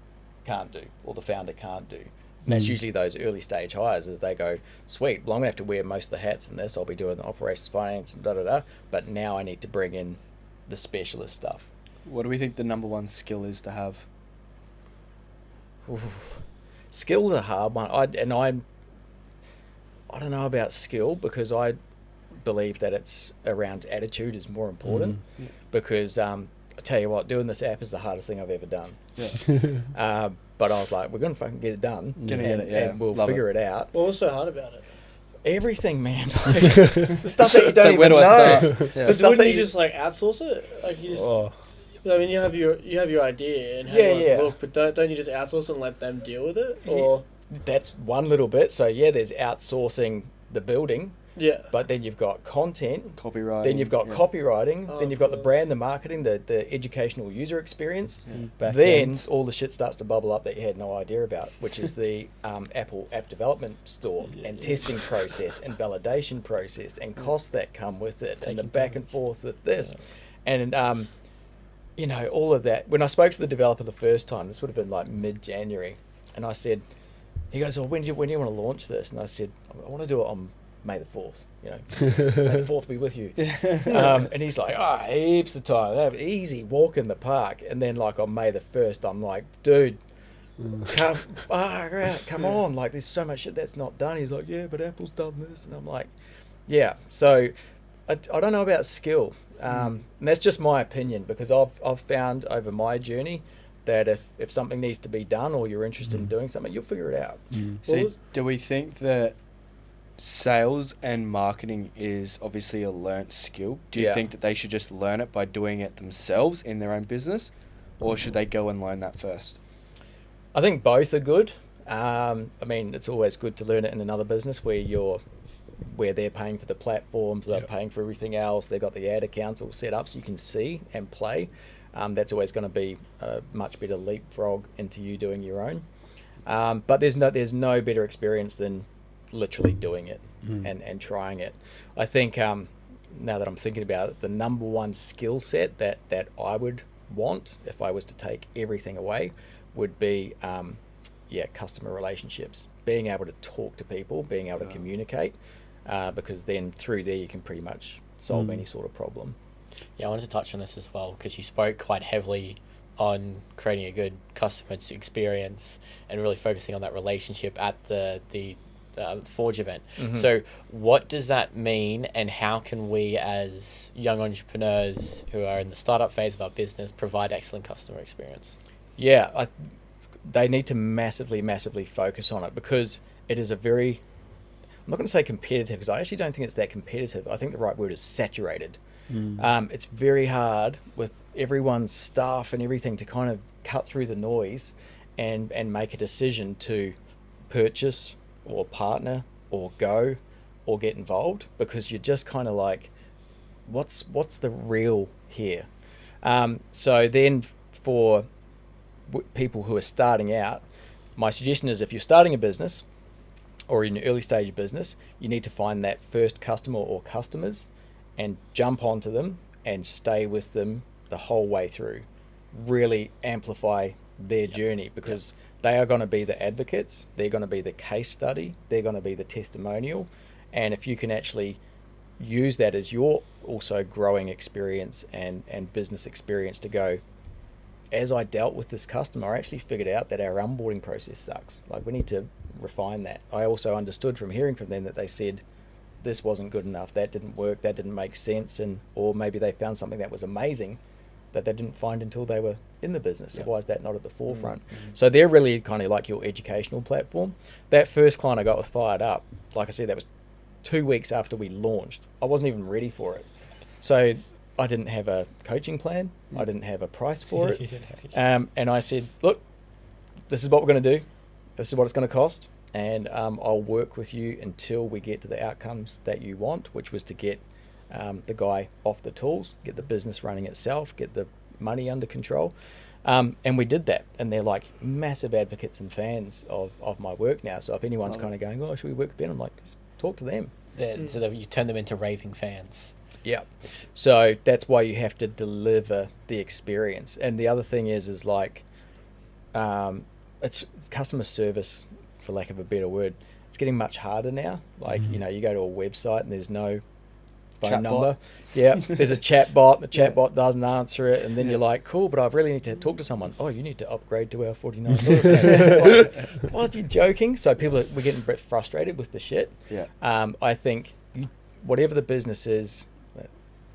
can't do or the founder can't do. And that's usually those early stage hires, as they go, sweet, well, I'm going to have to wear most of the hats in this. I'll be doing the operations, finance, and da-da-da. But now I need to bring in the specialist stuff. What do we think the number one skill is to have? Oof. Skill's a hard one. I don't know about skill, because I believe that it's around attitude is more important. Because I tell you what, doing this app is the hardest thing I've ever done. Yeah. But I was like, we're going to fucking get it done, and we'll Love figure it out. What was so hard about it? Everything, man. Like, the stuff that you don't where even do I know. start? The But stuff wouldn't that you you just like outsource it? Like you just, Oh. I mean, you have your idea and how Yeah, you want it yeah. to look, but don't you just outsource and let them deal with it? Or That's one little bit. So yeah, there's outsourcing the building, yeah, but then you've got content, Copywriting. then you've got copywriting, Oh, then you've of got the course. brand, the marketing, the educational user experience. Back Then end. all the shit starts to bubble up that you had no idea about, which is the Apple app development store and testing process and validation process and costs that come with it, and the Taking back and payments. forth with this, and you know, all of that. When I spoke to the developer the first time, this would have been like mid-January, and I said, he goes, "Oh, when do you want to launch this?" And I said, "I want to do it on May the 4th, you know, May the 4th be with you." And he's like, heaps of time, have easy walk in the park. And then like on May the 1st, I'm like, dude, come on, like there's so much shit that's not done. He's like, yeah, but Apple's done this. And I'm like, yeah. So I don't know about skill. And that's just my opinion, because I've found over my journey that if something needs to be done, or you're interested in doing something, you'll figure it out. So do we think that sales and marketing is obviously a learnt skill? Do you Yeah. think that they should just learn it by doing it themselves in their own business, or should they go and learn that first? I think both are good. I mean, it's always good to learn it in another business where they're paying for the platforms, they're paying for everything else, they've got the ad accounts all set up so you can see and play. That's always going to be a much better leapfrog into you doing your own. But there's no better experience than literally doing it and trying it. I think now that I'm thinking about it, the number one skill set that I would want if I was to take everything away would be customer relationships, being able to talk to people, being able to communicate, because then through there you can pretty much solve any sort of problem. Yeah, I wanted to touch on this as well, because you spoke quite heavily on creating a good customer experience and really focusing on that relationship at the Forge event. So what does that mean, and how can we as young entrepreneurs who are in the startup phase of our business provide excellent customer experience? Yeah, they need to massively focus on it, because it is a very, I'm not going to say competitive, because I actually don't think it's that competitive. I think the right word is saturated. It's very hard with everyone's staff and everything to kind of cut through the noise and make a decision to purchase or partner or go or get involved, because you're just kind of like, what's the real here? So then for people who are starting out, my suggestion is, if you're starting a business or in an early stage business, you need to find that first customer or customers and jump onto them and stay with them the whole way through. Really amplify their journey, because they are going to be the advocates, they're going to be the case study, they're going to be the testimonial. And if you can actually use that as your also growing experience and business experience to go, as I dealt with this customer, I actually figured out that our onboarding process sucks. Like, we need to refine that. I also understood from hearing from them that they said, this wasn't good enough, that didn't work, that didn't make sense, or maybe they found something that was amazing that they didn't find until they were in the business. So why is that not at the forefront? So they're really kind of like your educational platform. That first client I got with Fired Up, like I said, that was 2 weeks after we launched. I wasn't even ready for it. So I didn't have a coaching plan. I didn't have a price for it. And I said, look, this is what we're going to do. This is what it's going to cost. And I'll work with you until we get to the outcomes that you want, which was to get the guy off the tools, get the business running itself, get the money under control. And we did that. And they're like massive advocates and fans of my work now. So if anyone's kind of going, oh, should we work with Ben? I'm like, just talk to them. So that you turn them into raving fans. Yeah. So that's why you have to deliver the experience. And the other thing is like, it's customer service, for lack of a better word. It's getting much harder now. Like, you know, you go to a website and there's no phone Chat number. bot. Yeah, there's a chat bot. The chat bot doesn't answer it, and then you're like, "Cool, but I really need to talk to someone." Oh, you need to upgrade to our $49 plan. What, you joking? So we're getting a bit frustrated with the shit. Yeah. I think whatever the business is,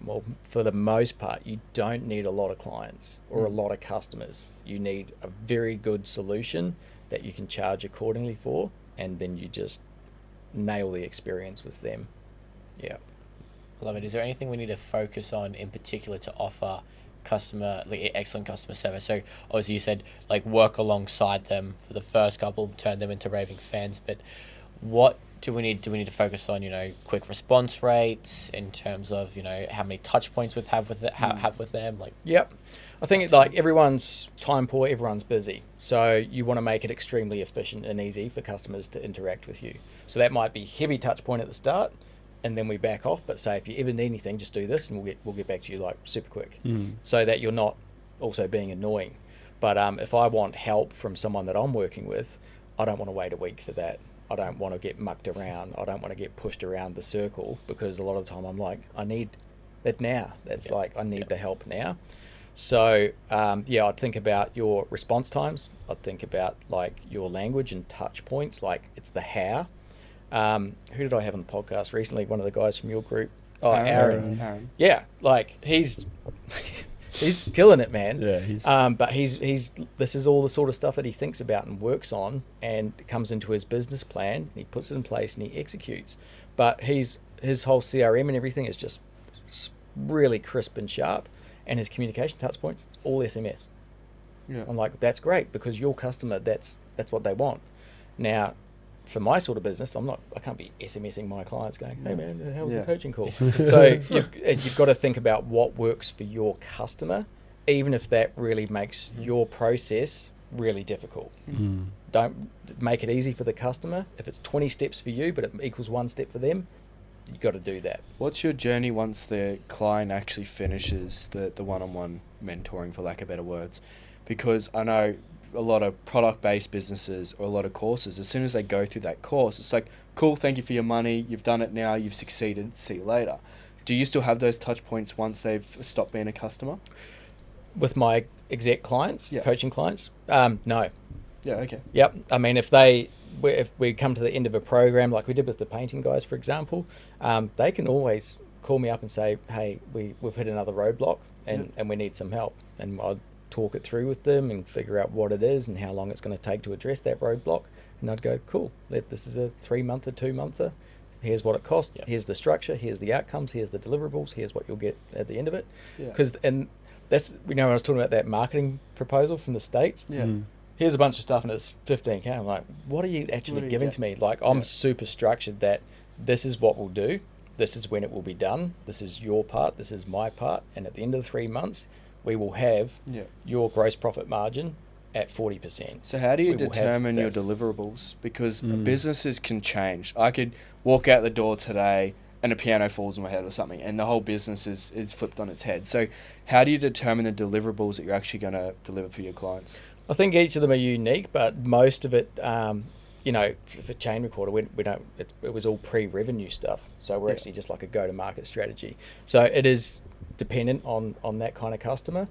well, for the most part, you don't need a lot of clients or a lot of customers. You need a very good solution that you can charge accordingly for, and then you just nail the experience with them. Yeah. Love it. Is there anything we need to focus on in particular to offer excellent customer service? So obviously you said like work alongside them for the first couple, turn them into raving fans, but what do we need to focus on? You know, quick response rates in terms of, you know, how many touch points have with them. Like, yep, I think it's like everyone's time poor, everyone's busy, so you want to make it extremely efficient and easy for customers to interact with you. So that might be heavy touch point at the start, and then we back off. But say if you ever need anything, just do this, and we'll get back to you like super quick, so that you're not also being annoying. But if I want help from someone that I'm working with, I don't want to wait a week for that. I don't want to get mucked around. I don't want to get pushed around the circle, because a lot of the time I'm like, I need it now. That's like, I need the help now. So I'd think about your response times. I'd think about like your language and touch points. Like, it's the how. Who did I have on the podcast recently? One of the guys from your group. Oh, Aaron. Yeah, like he's killing it, man. Yeah, but he's this is all the sort of stuff that he thinks about and works on, and it comes into his business plan, and he puts it in place and he executes. But his whole CRM and everything is just really crisp and sharp, and his communication touch points, all SMS. Yeah. I'm like, that's great, because your customer, that's what they want. Now, for my sort of business, I can't be SMSing my clients going, "Hey man, how was the coaching call?" So you've got to think about what works for your customer, even if that really makes your process really difficult. Don't make it easy for the customer. If it's 20 steps for you, but it equals 1 step for them, you've got to do that. What's your journey once the client actually finishes the one-on-one mentoring, for lack of better words? Because I know a lot of product-based businesses or a lot of courses, as soon as they go through that course, it's like, cool, thank you for your money, you've done it now, you've succeeded, see you later. Do you still have those touch points once they've stopped being a customer? With my exec clients, coaching clients, no. Yeah, okay. Yep. I mean, if we come to the end of a program, like we did with the painting guys, for example, they can always call me up and say, "Hey, we've hit another roadblock, and we need some help," and I'd talk it through with them and figure out what it is and how long it's going to take to address that roadblock. And I'd go, "Cool, this is a 3-monther, 2-monther. Here's what it costs. Here's the structure. Here's the outcomes. Here's the deliverables. Here's what you'll get at the end of it." And that's, when I was talking about that marketing proposal from the States. Here's a bunch of stuff and it's $15K. I'm like, what are you actually giving to me? Like, I'm super structured that this is what we'll do. This is when it will be done. This is your part. This is my part. And at the end of the 3 months, we will have your gross profit margin at 40%. So how do you determine your deliverables? Because businesses can change. I could walk out the door today and a piano falls on my head or something, and the whole business is flipped on its head. So how do you determine the deliverables that you're actually going to deliver for your clients? I think each of them are unique, but most of it, for Chain Recorder, we don't. It was all pre-revenue stuff, so we're actually just like a go-to-market strategy. So it is dependent on that kind of customer,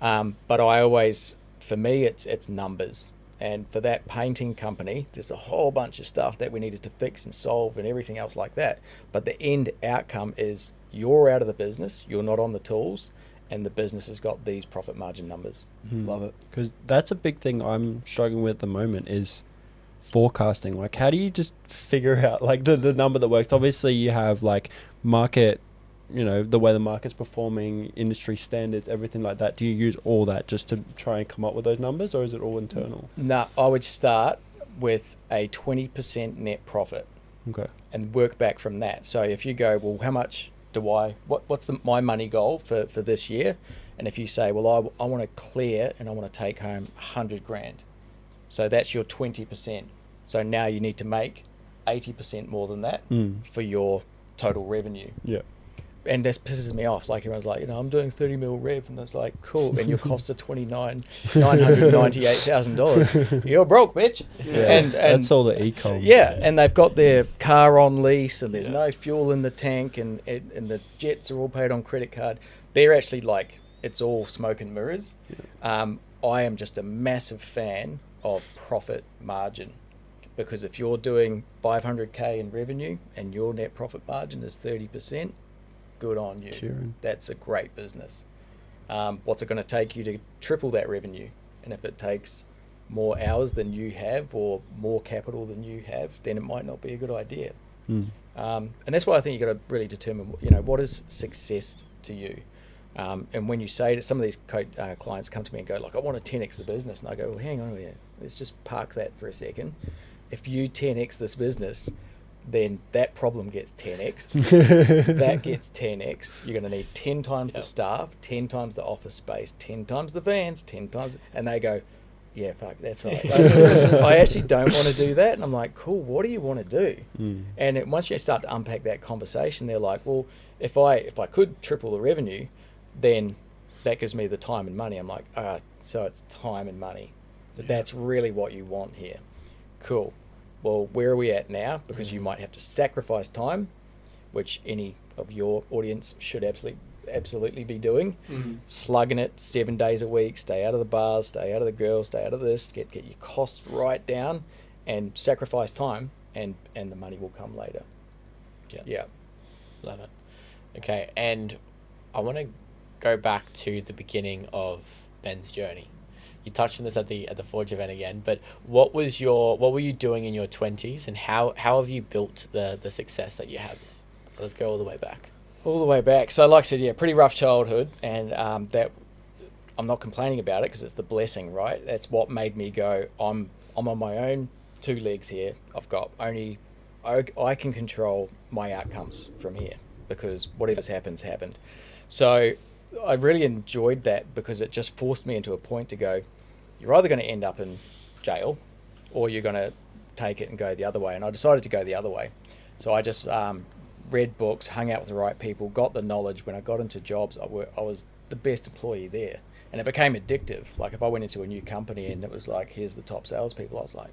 but I always, for me, it's numbers. And for that painting company, there's a whole bunch of stuff that we needed to fix and solve and everything else like that. But the end outcome is you're out of the business, you're not on the tools, and the business has got these profit margin numbers. Love it. Because that's a big thing I'm struggling with at the moment is forecasting. Like, how do you just figure out like the number that works? Obviously you have like market, the way the market's performing, industry standards, everything like that. Do you use all that just to try and come up with those numbers, or is it all internal? No, I would start with a 20% net profit. Okay. And work back from that. So if you go, well, how much what's my money goal for this year? And if you say, well, I want to clear and I want to take home 100 grand. So that's your 20%. So now you need to make 80% more than that for your total revenue. Yeah. and this pisses me off. Like everyone's like, I'm doing 30 mil rev, and it's like, cool, and your costs are $998,000. You're broke, bitch. Yeah, And that's all the e-com. yeah, and they've got their car on lease, and there's no fuel in the tank, and the jets are all paid on credit card. They're actually like, it's all smoke and mirrors. I am just a massive fan of profit margin, because if you're doing 500K in revenue and your net profit margin is 30%, good on you. Cheering. That's a great business. What's it going to take you to triple that revenue? And if it takes more hours than you have or more capital than you have, then it might not be a good idea. And that's why I think you've got to really determine, what is success to you. And when you say that, some of these clients come to me and go like, I want to 10x the business. And I go, well, hang on a minute. Let's just park that for a second. If you 10x this business, then that problem gets 10x'd. That gets 10x'd. You're going to need 10 times the staff, 10 times the office space, 10 times the vans, 10 times. And they go, yeah, fuck, that's right. I actually don't want to do that. And I'm like, cool, what do you want to do? And once you start to unpack that conversation, they're like, well, if I could triple the revenue, then that gives me the time and money. I'm like, so it's time and money. That's really what you want here. Cool. Well, where are we at now? Because you might have to sacrifice time, which any of your audience should absolutely be doing. Slugging it 7 days a week, stay out of the bars, stay out of the girls, stay out of this, get your costs right down, and sacrifice time, and the money will come later. Yeah. Love it. Okay, and I want to go back to the beginning of Ben's journey. You touched on this at the Forge event again, but what were you doing in your 20s, and how have you built the success that you have? Let's go all the way back. All the way back. So like I said, pretty rough childhood, and that I'm not complaining about it because it's the blessing, right? That's what made me go, I'm on my own 2 legs here. I can control my outcomes from here, because whatever's happened. So I really enjoyed that, because it just forced me into a point to go, you're either going to end up in jail or you're going to take it and go the other way. And I decided to go the other way. So I just read books, hung out with the right people, got the knowledge. When I got into jobs, I was the best employee there. And it became addictive. Like if I went into a new company and it was like, here's the top salespeople, I was like,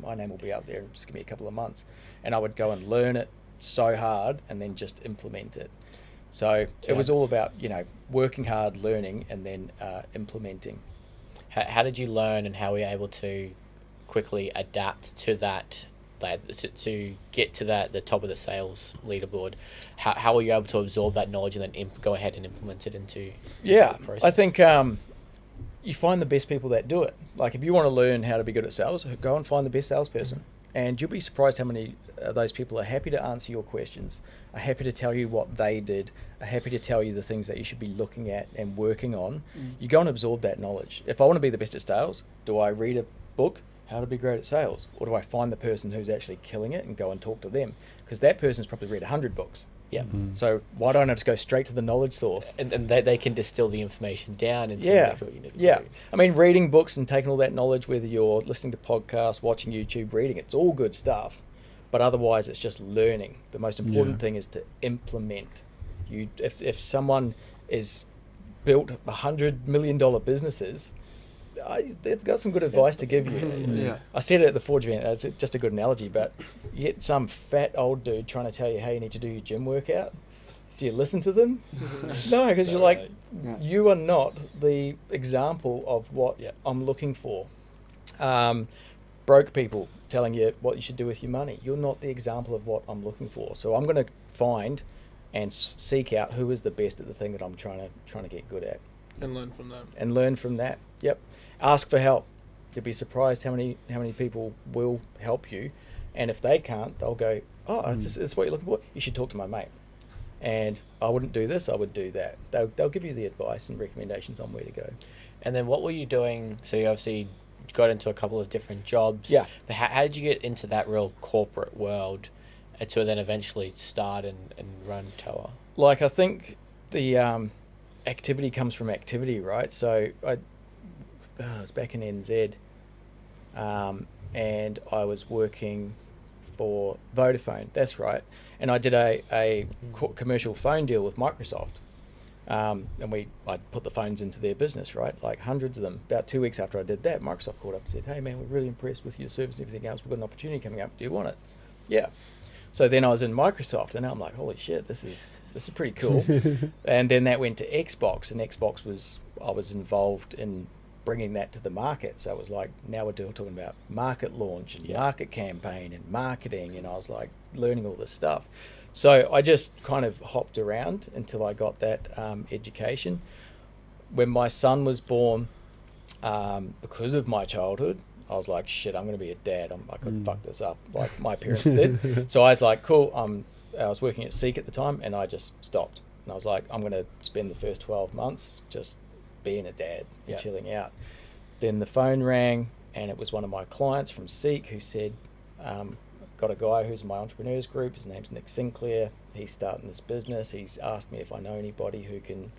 my name will be up there, just give me a couple of months. And I would go and learn it so hard and then just implement it. So it was all about, working hard, learning, and then implementing. How did you learn, and how were you able to quickly adapt to that, to get to the top of the sales leaderboard? How were you able to absorb that knowledge and then go ahead and implement it into the process? I think you find the best people that do it. Like if you want to learn how to be good at sales, go and find the best salesperson. And you'll be surprised how many of those people are happy to answer your questions, are happy to tell you what they did, are happy to tell you the things that you should be looking at and working on. You go and absorb that knowledge. If I want to be the best at sales, do I read a book, How to Be Great at Sales? Or do I find the person who's actually killing it and go and talk to them? Because that person's probably read 100 books. Yeah. So why don't I just go straight to the knowledge source? And they can distill the information down and see exactly what you need to do. I mean, reading books and taking all that knowledge, whether you're listening to podcasts, watching YouTube, reading, it's all good stuff. But otherwise, it's just learning. The most important thing is to implement. If someone is built $100 million businesses, they've got some good advice to give you. I said it at the Forge event. It's just a good analogy, but you get some fat old dude trying to tell you how you need to do your gym workout. Do you listen to them? No, because you're like, you are not the example of what I'm looking for. Broke people telling you what you should do with your money. You're not the example of what I'm looking for. So I'm going to find and seek out who is the best at the thing that I'm trying to get good at. And learn from them. And learn from that. Yep. Ask for help. You'll be surprised how many people will help you. And if they can't, they'll go, it's what you're looking for. You should talk to my mate. And I wouldn't do this, I would do that. They'll give you the advice and recommendations on where to go. And then what were you doing? So you obviously got into a couple of different jobs. Yeah. But how did you get into that real corporate world to then eventually start and run Toa? Like, I think the activity comes from activity, right? So I was back in NZ, and I was working for Vodafone. That's right. And I did a commercial phone deal with Microsoft. And I put the phones into their business, right? Like hundreds of them. About 2 weeks after I did that, Microsoft called up and said, "Hey man, we're really impressed with your service and everything else. We've got an opportunity coming up. Do you want it?" Yeah. So then I was in Microsoft, and I'm like, "Holy shit, this is pretty cool." And then that went to Xbox, and I was involved in bringing that to the market. So it was like, now we're talking about market launch and market campaign and marketing, and I was like learning all this stuff. So I just kind of hopped around until I got that education. When my son was born, because of my childhood, I was like, shit, I'm going to be a dad. I could fuck this up like my parents did. So I was like, cool. I was working at Seek at the time, and I just stopped. And I was like, I'm going to spend the first 12 months just being a dad and chilling out. Then the phone rang, and it was one of my clients from Seek who said, got a guy who's in my entrepreneurs group. His name's Nick Sinclair. He's starting this business. He's asked me if I know anybody who can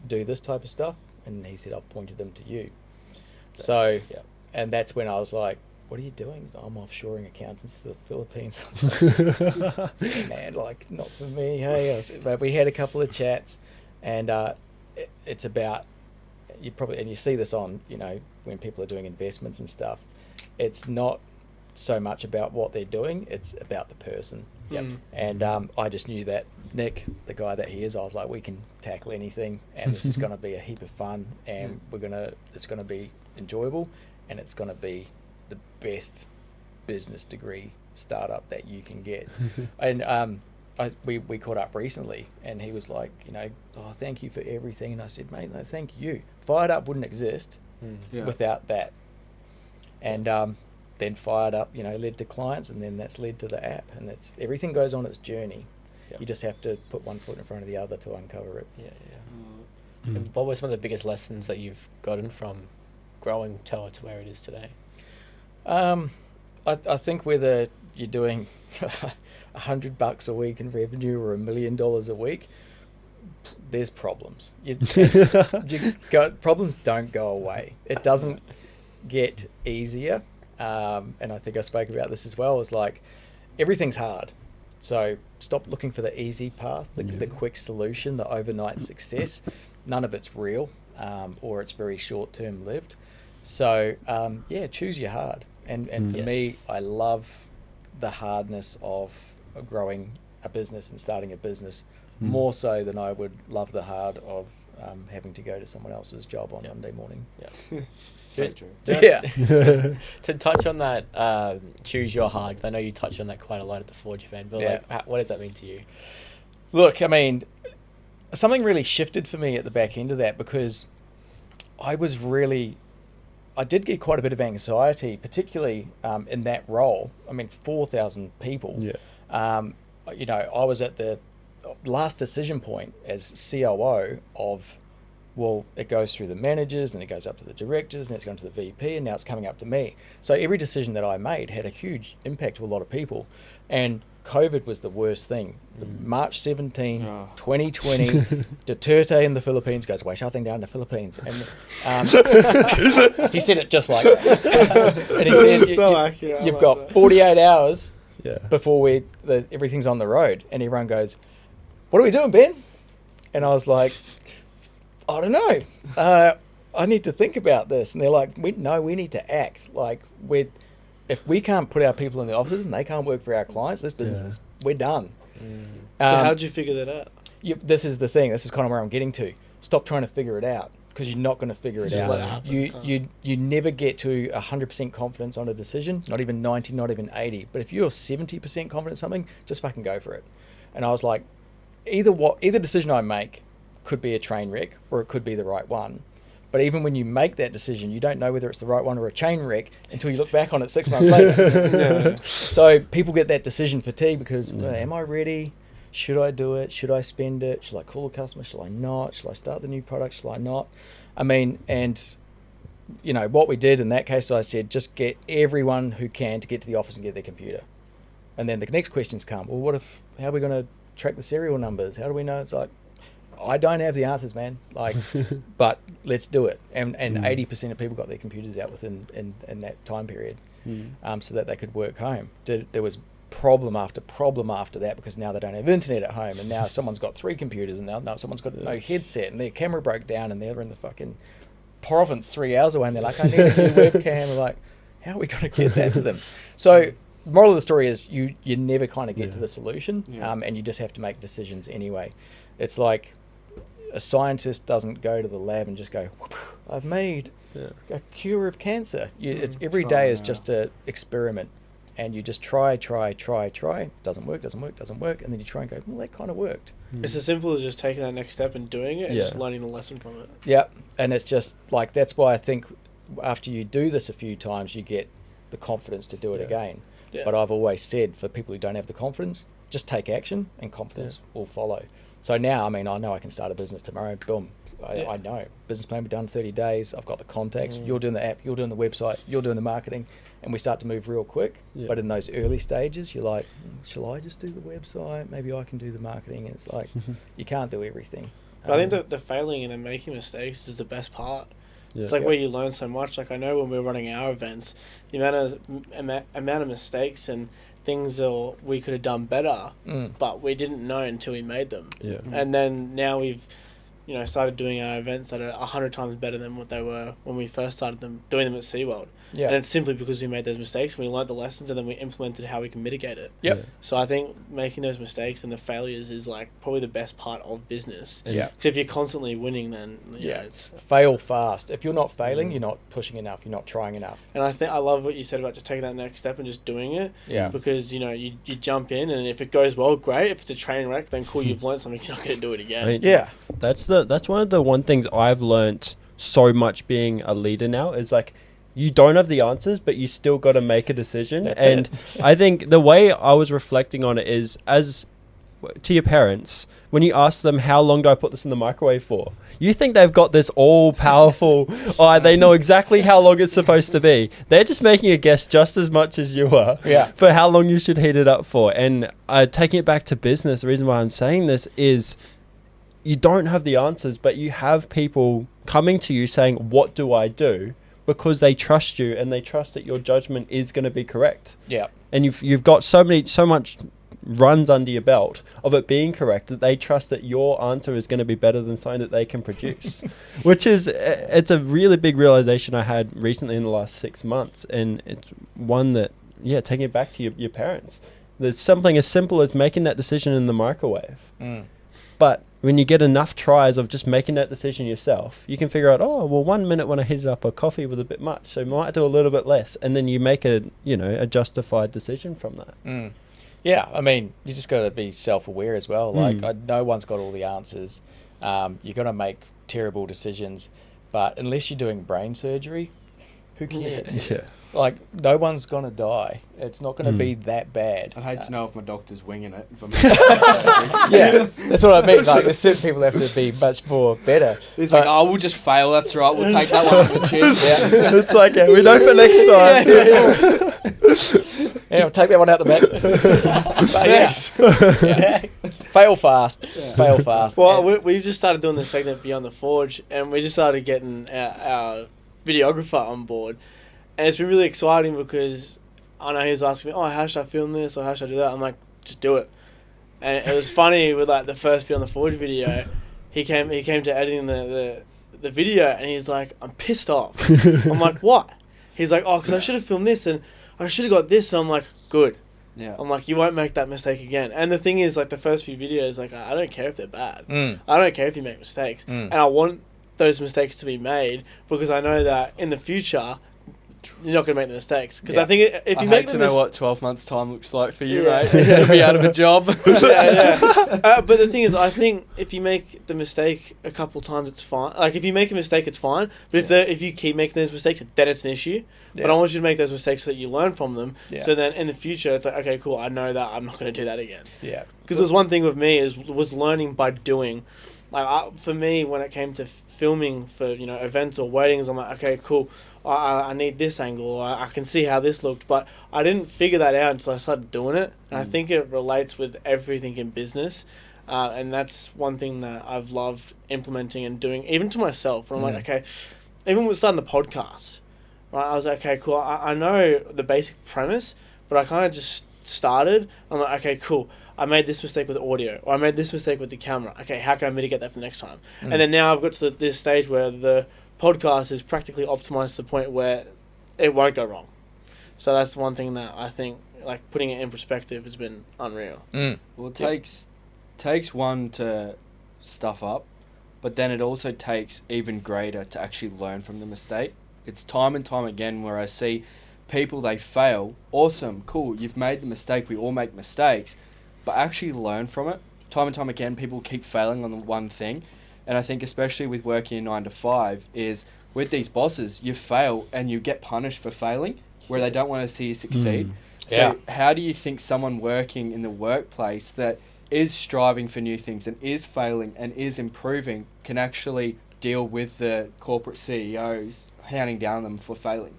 do this type of stuff, and he said I've pointed him to you. And that's when I was like, "What are you doing?" He's like, "I'm offshoring accountants to the Philippines." I was like, man, like not for me. Hey, but we had a couple of chats, and it's about you see this on when people are doing investments and stuff. It's not so much about what they're doing, it's about the person. And I just knew that Nick, the guy that he is, I was like, we can tackle anything, and this is going to be a heap of fun, and it's going to be enjoyable, and it's going to be the best business degree startup that you can get. And we caught up recently, and he was like, "Oh, thank you for everything." And I said, "Mate, no, thank you. Fired Up wouldn't exist without that." And then Fired Up, led to clients, and then that's led to the app, and everything goes on its journey. You just have to put one foot in front of the other to uncover it. And what were some of the biggest lessons that you've gotten from growing Toa to where it is today? I think whether you're doing $100 a week in revenue or $1 million a week, there's problems. Problems don't go away. It doesn't get easier. And I think I spoke about this as well. It's like everything's hard. So stop looking for the easy path, the quick solution, the overnight success. None of it's real, or it's very short-term lived. So choose your hard. And for me, I love the hardness of growing a business and starting a business more so than I would love the hard of having to go to someone else's job on Monday morning. So true. To touch on that, choose your hard, 'cause I know you touched on that quite a lot at the Forge event, but what does that mean to you? Look, I mean, something really shifted for me at the back end of that, because I did get quite a bit of anxiety, particularly in that role. I mean, 4,000 people. I was at the last decision point as COO of, well, it goes through the managers, and it goes up to the directors, and it's going to the VP, and now it's coming up to me. So every decision that I made had a huge impact to a lot of people. And COVID was the worst thing. March 17, 2020, Duterte in the Philippines goes, "We're shutting down the Philippines." And he said it just like that. And he said, "You've got 48 hours before everything's on the road." And everyone goes, "What are we doing, Ben?" And I was like, "I don't know. I need to think about this." And they're like, we need to act. Like, if we can't put our people in the offices and they can't work for our clients, this business we're done. So how did you figure that out? This is the thing. This is kind of where I'm getting to. Stop trying to figure it out, because you're not going to figure it Just out. let it happen. You never get to 100% confidence on a decision, not even 90, not even 80. But if you're 70% confident in something, just fucking go for it. And I was like, either decision I make could be a train wreck, or it could be the right one. But even when you make that decision, you don't know whether it's the right one or a chain wreck until you look back on it 6 months later. So people get that decision fatigue because, am I ready? Should I do it? Should I spend it? Should I call a customer? Should I not? Should I start the new product? Should I not? I mean, and what we did in that case, I said, just get everyone who can to get to the office and get their computer. And then the next questions come, well, how are we going to track the serial numbers? How do we know? It's like, I don't have the answers, man. Like, but let's do it. And 80% of people got their computers out within in that time period, so that they could work home. There was problem after problem after that, because now they don't have internet at home, and now someone's got 3 computers, and now someone's got no headset, and their camera broke down, and they're in the fucking province 3 hours away, and they're like, I need a new webcam. We're like, how are we going to get that to them? So moral of the story is you never kind of get to the solution, and you just have to make decisions anyway. It's like a scientist doesn't go to the lab and just go, I've made a cure of cancer. It's every day is just an experiment, and you just try. Doesn't work, and then you try and go, well, that kind of worked. It's as simple as just taking that next step and doing it, and just learning the lesson from it. Yeah, and it's just like, that's why I think after you do this a few times, you get the confidence to do it again. Yeah. But I've always said, for people who don't have the confidence, just take action, and confidence will follow. So now, I mean, I know I can start a business tomorrow. Boom. I know. Business plan will be done in 30 days. I've got the contacts. You're doing the app. You're doing the website. You're doing the marketing. And we start to move real quick. Yeah. But in those early stages, you're like, shall I just do the website? Maybe I can do the marketing. And it's like, you can't do everything. But I think that the failing and then making mistakes is the best part. Yeah. It's like where you learn so much. Like, I know when we're running our events, the amount of mistakes and things that we could have done better, but we didn't know until we made them. Yeah. And then now we've, started doing our events that are 100 times better than what they were when we first started doing them at SeaWorld. Yeah. And it's simply because we made those mistakes, we learned the lessons, and then we implemented how we can mitigate it. Yep. Yeah. So I think making those mistakes and the failures is like probably the best part of business. Yeah. Because if you're constantly winning, then it's fail fast. If you're not failing, you're not pushing enough. You're not trying enough. And I love what you said about just taking that next step and just doing it. Yeah. Because you jump in, and if it goes well, great. If it's a train wreck, then cool. You've learned something. You're not going to do it again. I mean, That's one of the things I've learnt so much being a leader now is like, you don't have the answers, but you still got to make a decision. I think the way I was reflecting on it is, as to your parents, when you ask them, how long do I put this in the microwave for? You think they've got this all powerful, they know exactly how long it's supposed to be. They're just making a guess just as much as you are for how long you should heat it up for. And taking it back to business, the reason why I'm saying this is, you don't have the answers, but you have people coming to you saying, what do I do? Because they trust you, and they trust that your judgment is going to be correct. Yeah. And you've got so much runs under your belt of it being correct that they trust that your answer is going to be better than something that they can produce. Which is, it's a really big realization I had recently in the last 6 months. And it's one that, taking it back to your parents. There's something as simple as making that decision in the microwave. But when you get enough tries of just making that decision yourself, you can figure out, 1 minute when I heated up a coffee was a bit much, so I might do a little bit less. And then you make a justified decision from that. Yeah, I mean, you just got to be self-aware as well. Like, no one's got all the answers. You're going to make terrible decisions, but unless you're doing brain surgery, who cares? Yeah. Like, no one's going to die. It's not going to be that bad. I'd hate to know if my doctor's winging it. Yeah, that's what I mean. Like, there's certain people have to be much more better. He's like, we'll just fail. That's right. We'll take that one on the chin. Yeah. It's like, we know for next time. Yeah, we'll take that one out the back. Fail fast. Yeah. Fail fast. Well, we've just started doing this segment Beyond the Forge, and we just started getting our videographer on board. And it's been really exciting because I know he was asking me, how should I film this, or how should I do that? I'm like, just do it. And it was funny with like the first Beyond the Forge video. He came to editing the video, and he's like, I'm pissed off. I'm like, what? He's like, because I should have filmed this, and I should have got this. And I'm like, good. Yeah. I'm like, you won't make that mistake again. And the thing is, like, the first few videos, like, I don't care if they're bad. I don't care if you make mistakes. And I want those mistakes to be made because I know that in the future you're not going to make the mistakes. Because I think if you make them, know what 12 months time looks like for you, mate. You'll be out of a job. But the thing is, I think if you make the mistake a couple times, it's fine. Like, if you make a mistake, it's fine. But if you keep making those mistakes, then it's an issue. Yeah. But I want you to make those mistakes so that you learn from them. Yeah. So then in the future, it's like, okay, cool, I know that I'm not going to do that again. Yeah. Because there's one thing with me was learning by doing. Like, for me, when it came to filming for events or weddings, I'm like, okay, cool, I need this angle, or I can see how this looked, but I didn't figure that out until I started doing it. And I think it relates with everything in business, and that's one thing that I've loved implementing and doing, even to myself. Where I'm like, okay, even with starting the podcast, right? I was like, okay, cool, I know the basic premise, but I kind of just started, I'm like, okay, cool. I made this mistake with audio, or I made this mistake with the camera. Okay, how can I mitigate that for the next time? And then now I've got to this stage where the podcast is practically optimized to the point where it won't go wrong. So that's one thing that I think, like, putting it in perspective has been unreal. Well, it takes one to stuff up, but then it also takes even greater to actually learn from the mistake. It's time and time again where I see people, they fail. Awesome, cool, you've made the mistake. We all make mistakes, but actually learn from it. Time and time again, people keep failing on the one thing. And I think especially with working in 9 to 5 is with these bosses, you fail and you get punished for failing where they don't want to see you succeed. So how do you think someone working in the workplace that is striving for new things and is failing and is improving can actually deal with the corporate CEOs hounding down them for failing?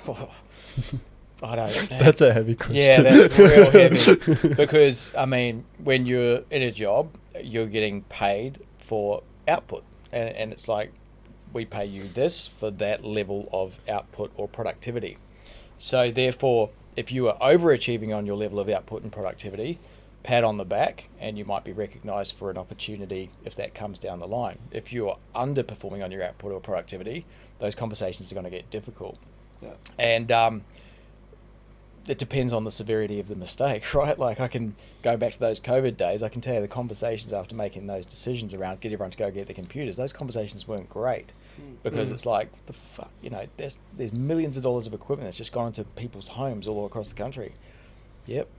I don't know. That's a heavy question. Yeah, that's real heavy. Because, I mean, when you're in a job, you're getting paid for output. And it's like, we pay you this for that level of output or productivity. So therefore, if you are overachieving on your level of output and productivity, pat on the back, and you might be recognised for an opportunity if that comes down the line. If you are underperforming on your output or productivity, those conversations are going to get difficult. Yeah. And it depends on the severity of the mistake, right? Like, I can go back to those COVID days. I can tell you the conversations after making those decisions around get everyone to go get the computers. Those conversations weren't great because it's like, the fuck, you know, there's millions of dollars of equipment that's just gone into people's homes all across the country. Yep.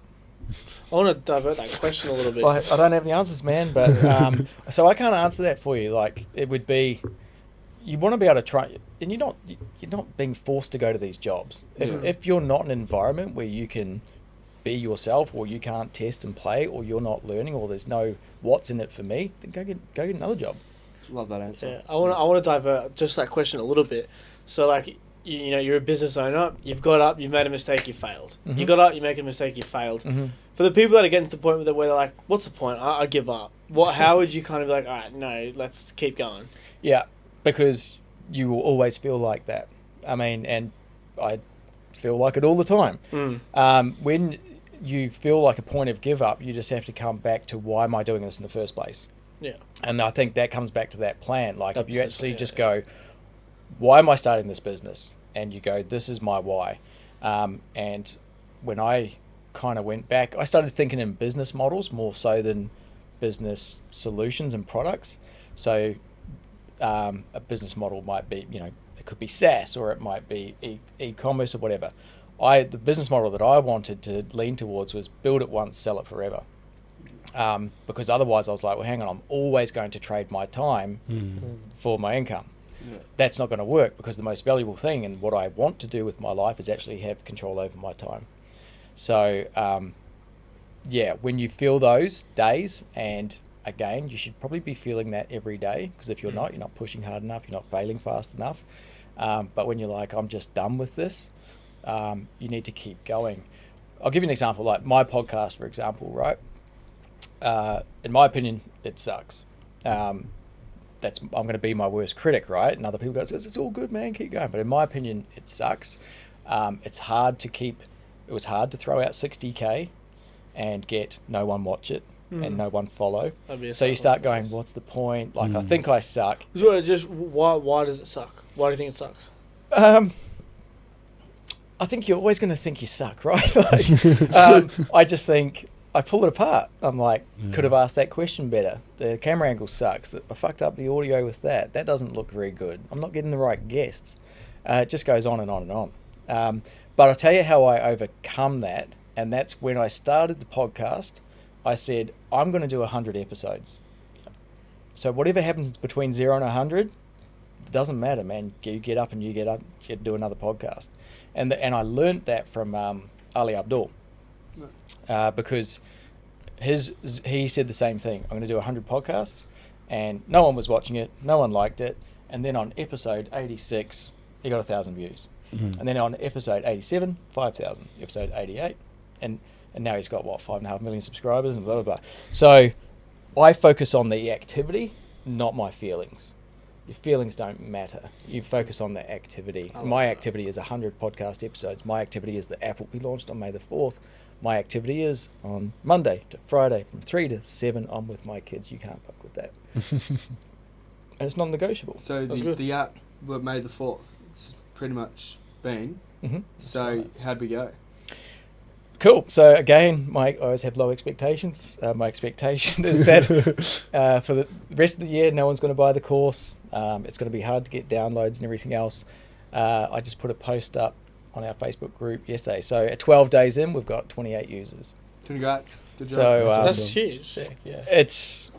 I want to divert that question a little bit. I don't have the answers, man, but so I can't answer that for you. Like, it would be, you want to be able to try, and you're not being forced to go to these jobs. If you're not in an environment where you can be yourself, or you can't test and play, or you're not learning, or there's no what's in it for me, then go get another job. Love that answer. Yeah, I want to divert just that question a little bit. So, like, you know, you're a business owner. You've got up. You've made a mistake. You failed. Mm-hmm. You got up. You make a mistake. You failed. Mm-hmm. For the people that are getting to the point where they're like, "What's the point? I give up." How would you kind of be like, "All right, no, let's keep going"? Yeah, because you will always feel like that. I mean, and I feel like it all the time. When you feel like a point of give up, you just have to come back to, why am I doing this in the first place? Yeah. And I think that comes back to that plan. Like, if you actually just go, why am I starting this business? And you go, this is my why. And when I kind of went back, I started thinking in business models more so than business solutions and products. So a business model might be, you know, it could be SaaS, or it might be e-commerce or whatever. The business model that I wanted to lean towards was build it once, sell it forever. Because otherwise I was like, well, hang on, I'm always going to trade my time for my income. Yeah. That's not going to work, because the most valuable thing and what I want to do with my life is actually have control over my time. So, when you feel those days, and again, you should probably be feeling that every day, because if you're not pushing hard enough, you're not failing fast enough. But when you're like, I'm just done with this, you need to keep going. I'll give you an example, like my podcast, for example, right? In my opinion, it sucks. I'm going to be my worst critic, right? And other people go, it's all good, man, keep going. But in my opinion, it sucks. It was hard to throw out 60K and get no one watch it and no one follow. So you start going, what's the point? Like, I think I suck. Just why does it suck? Why do you think it sucks? I think you're always going to think you suck, right? Like, I just think, I pull it apart. I'm like, could have asked that question better. The camera angle sucks. I fucked up the audio with that. That doesn't look very good. I'm not getting the right guests. It just goes on and on and on. But I'll tell you how I overcome that. And that's when I started the podcast. I said, I'm going to do 100 episodes. So whatever happens between 0 and 100, it doesn't matter, man. You get up, you do another podcast. And I learned that from Ali Abdul. Because he said the same thing. I'm going to do 100 podcasts, and no one was watching it. No one liked it. And then on episode 86, he got 1,000 views. Mm-hmm. And then on episode 87, 5,000. Episode 88, and now he's got 5.5 million subscribers and blah, blah, blah. So I focus on the activity, not my feelings. Your feelings don't matter. You focus on the activity. My activity is 100 podcast episodes. My activity is the app will be launched on May the 4th. My activity is on Monday to Friday from 3 to 7. I'm with my kids. You can't fuck with that. And it's non-negotiable. So the app were May the 4th. It's pretty much been. Mm-hmm. So how'd we go? Cool. So again, I always have low expectations. My expectation is that for the rest of the year, no one's going to buy the course. It's going to be hard to get downloads and everything else. I just put a post up on our Facebook group yesterday. So at 12 days in, we've got 28 users. Congrats. Good job. So that's huge. Yeah. It's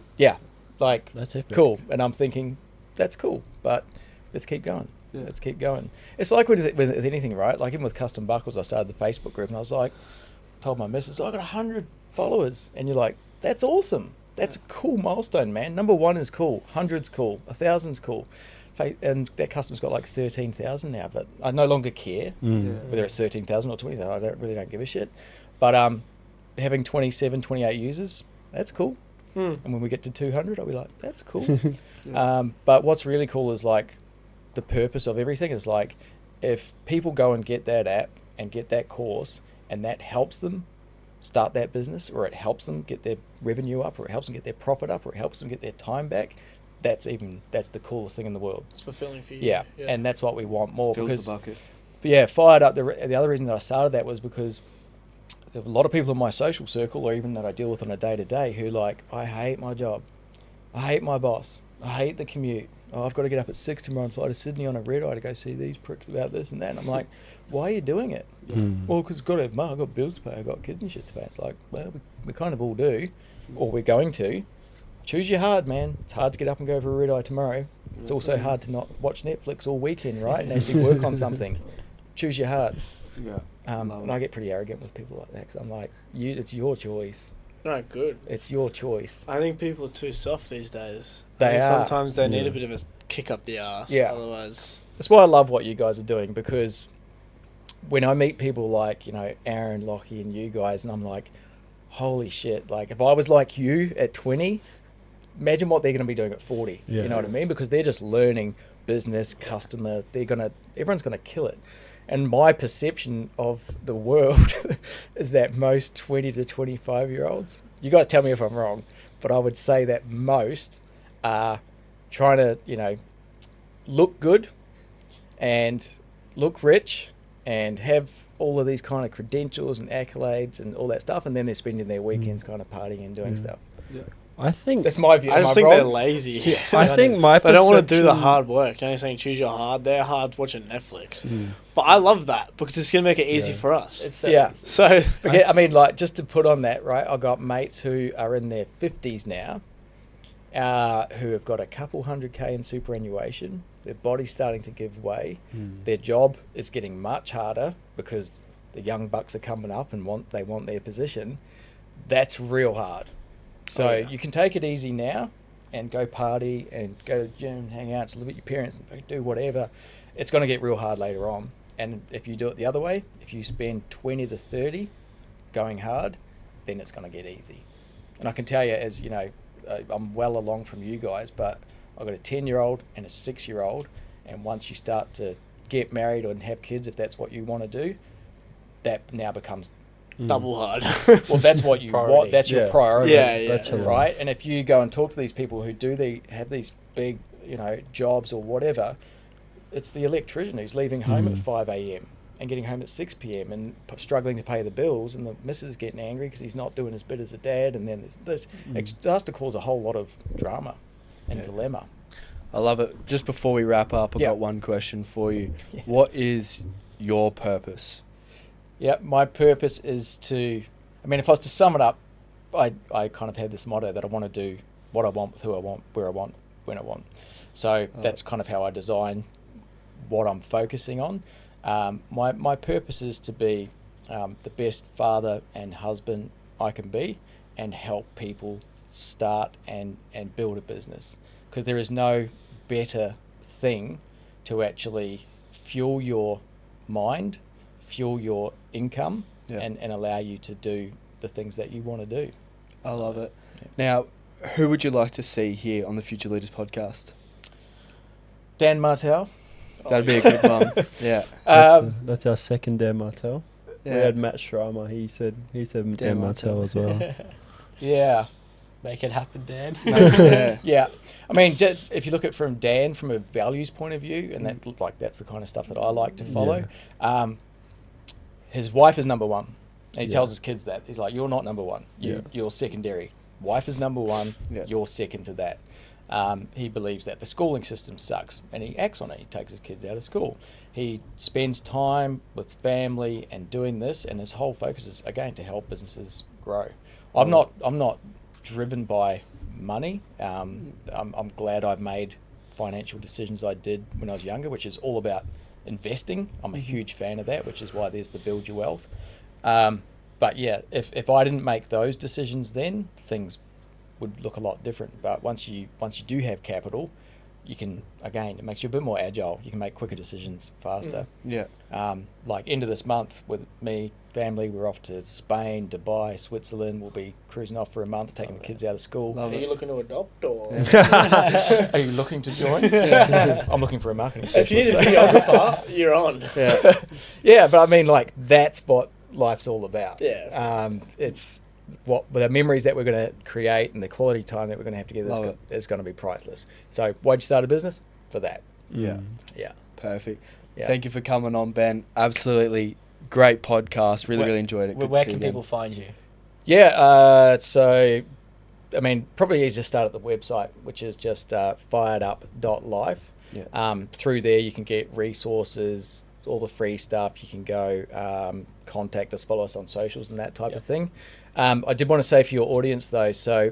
like That's epic. cool. And I'm thinking that's cool, but let's keep going. Yeah. Let's keep going. It's like with anything, right? Like even with Custom Buckles, I started the Facebook group and I was like, told my missus, I got 100 followers. And you're like, that's awesome. That's a cool milestone, man. Number 1 is cool. 100's cool. 1,000's cool. And that custom's got like 13,000 now, but I no longer care whether it's 13,000 or 20,000. I don't give a shit. But having 27, 28 users, that's cool. And when we get to 200, I'll be like, that's cool. But what's really cool is like the purpose of everything is like if people go and get that app and get that course and that helps them start that business, or it helps them get their revenue up, or it helps them get their profit up, or it helps them get their time back, that's the coolest thing in the world. It's fulfilling for you. Yeah. And that's what we want more. Fills because the bucket. yeah, fired up. The other reason that I started that was because there were a lot of people in my social circle, or even that I deal with on a day-to-day, who like, I hate my job, I hate my boss, I hate the commute. Oh, I've got to get up at 6 tomorrow and fly to Sydney on a red eye to go see these pricks about this and that. And I'm like, why are you doing it? Well, because I've got to have money, I've got bills to pay, I've got kids and shit to pay. It's like, well, we kind of all do, or we're going to. Choose your hard, man. It's hard to get up and go for a red eye tomorrow. It's also hard to not watch Netflix all weekend, right? And actually work on something. Choose your hard. Yeah. And I get pretty arrogant with people like that because I'm like, it's your choice. No, good. It's your choice. I think people are too soft these days. They I think are. Sometimes they need a bit of a kick up the arse. Yeah. Otherwise, That's why I love what you guys are doing, because when I meet people like, Aaron, Lockie and you guys, and I'm like, holy shit, like if I was like you at 20, imagine what they're going to be doing at 40. Yeah. You know what I mean? Because they're just learning business, customer, everyone's going to kill it. And my perception of the world is that most 20 to 25 year olds, you guys tell me if I'm wrong, but I would say that most are trying to, look good and look rich and have all of these kind of credentials and accolades and all that stuff. And then they're spending their weekends kind of partying and doing stuff. Yeah. I think That's my view. I just think they're lazy. See, I think my They don't want to do the perception- hard work. You're saying choose your hard. They're hard watching Netflix. But I love that because it's going to make it easy for us. It's Yeah. So I mean, like, just to put on that, right, I've got mates who are in their 50s now, who have got a couple 100K in superannuation. Their body's starting to give way. Their job is getting much harder because the young bucks are coming up and they want their position. That's real hard. So you can take it easy now and go party and go to the gym and hang out, just live with your parents and do whatever. It's going to get real hard later on. And if you do it the other way, if you spend 20 to 30 going hard, then it's going to get easy. And I can tell you, as you know, I'm well along from you guys, but I've got a 10-year-old and a 6-year-old. And once you start to get married and have kids, if that's what you want to do, that now becomes double hard. well, that's what you Priority. want. That's your priority. Yeah, That's your right. life. And if you go and talk to these people who have these big, jobs or whatever, it's the electrician who's leaving home at 5 a.m. and getting home at 6 p.m. and struggling to pay the bills, and the missus getting angry because he's not doing as bit as the dad, and then it starts to cause a whole lot of drama and dilemma. I love it. Just before we wrap up, I've got one question for you. What is your purpose? Yeah, my purpose is if I was to sum it up, I kind of have this motto that I want to do what I want with who I want, where I want, when I want. So that's kind of how I design what I'm focusing on. My purpose is to be the best father and husband I can be and help people start and build a business. Because there is no better thing to actually fuel your mind, fuel your income, and allow you to do the things that you want to do. I love it. Now, who would you like to see here on the Future Leaders podcast? Dan Martel. That'd be a good one. Yeah. That's our second Dan Martel. We had Matt Schreimer. He said Dan Martel as well. Yeah. Make it happen, Dan. Yeah. I mean, if you look at it from Dan, from a values point of view, and that's the kind of stuff that I like to follow. His wife is number one. And he tells his kids that. He's like, you're not number one. You're secondary. Wife is number one. You're second to that. He believes that the schooling system sucks, and he acts on it. He takes his kids out of school. He spends time with family and doing this, and his whole focus is, again, to help businesses grow. I'm not driven by money. I'm glad I've made financial decisions I did when I was younger, which is all about investing. I'm a huge fan of that, which is why there's the Build Your Wealth. But yeah, if I didn't make those decisions then, things would look a lot different. But once you do have capital, you can, again, it makes you a bit more agile. You can make quicker decisions faster. Like end of this month with me, family, we're off to Spain, Dubai, Switzerland. We'll be cruising off for a month, taking the kids out of school. Are you looking to adopt or? Are you looking to join? I'm looking for a marketing If you specialist. need a videographer, you're on. Yeah, but I mean, like, that's what life's all about. Yeah. It's what the memories that we're going to create and the quality time that we're going to have together is going to be priceless. So why'd you start a business? For that. Yeah. Yeah. Perfect. Yeah. Thank you for coming on, Ben. Absolutely great podcast. Really enjoyed it. Good Where to see can you people find you? Yeah. So, I mean, probably easier to start at the website, which is just firedup.life. Through there, you can get resources, all the free stuff. You can go contact us, follow us on socials and that type of thing. I did want to say for your audience, though, so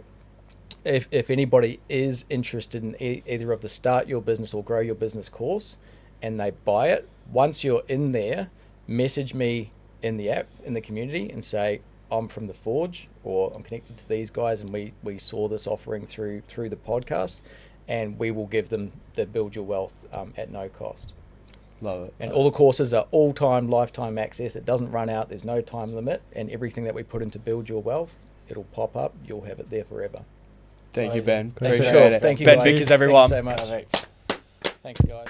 if anybody is interested in either of the Start Your Business or Grow Your Business course and they buy it, once you're in there, message me in the app, in the community, and say, I'm from The Forge, or I'm connected to these guys, and we saw this offering through the podcast, and we will give them the Build Your Wealth at no cost. Love it. And all the courses are all-time, lifetime access. It doesn't run out. There's no time limit. And everything that we put into Build Your Wealth, it'll pop up. You'll have it there forever. Thank you, Ben. Thank you, Appreciate guys. it. Thank you, Ben guys. Vickers, everyone. Thank you so much. Thanks, guys.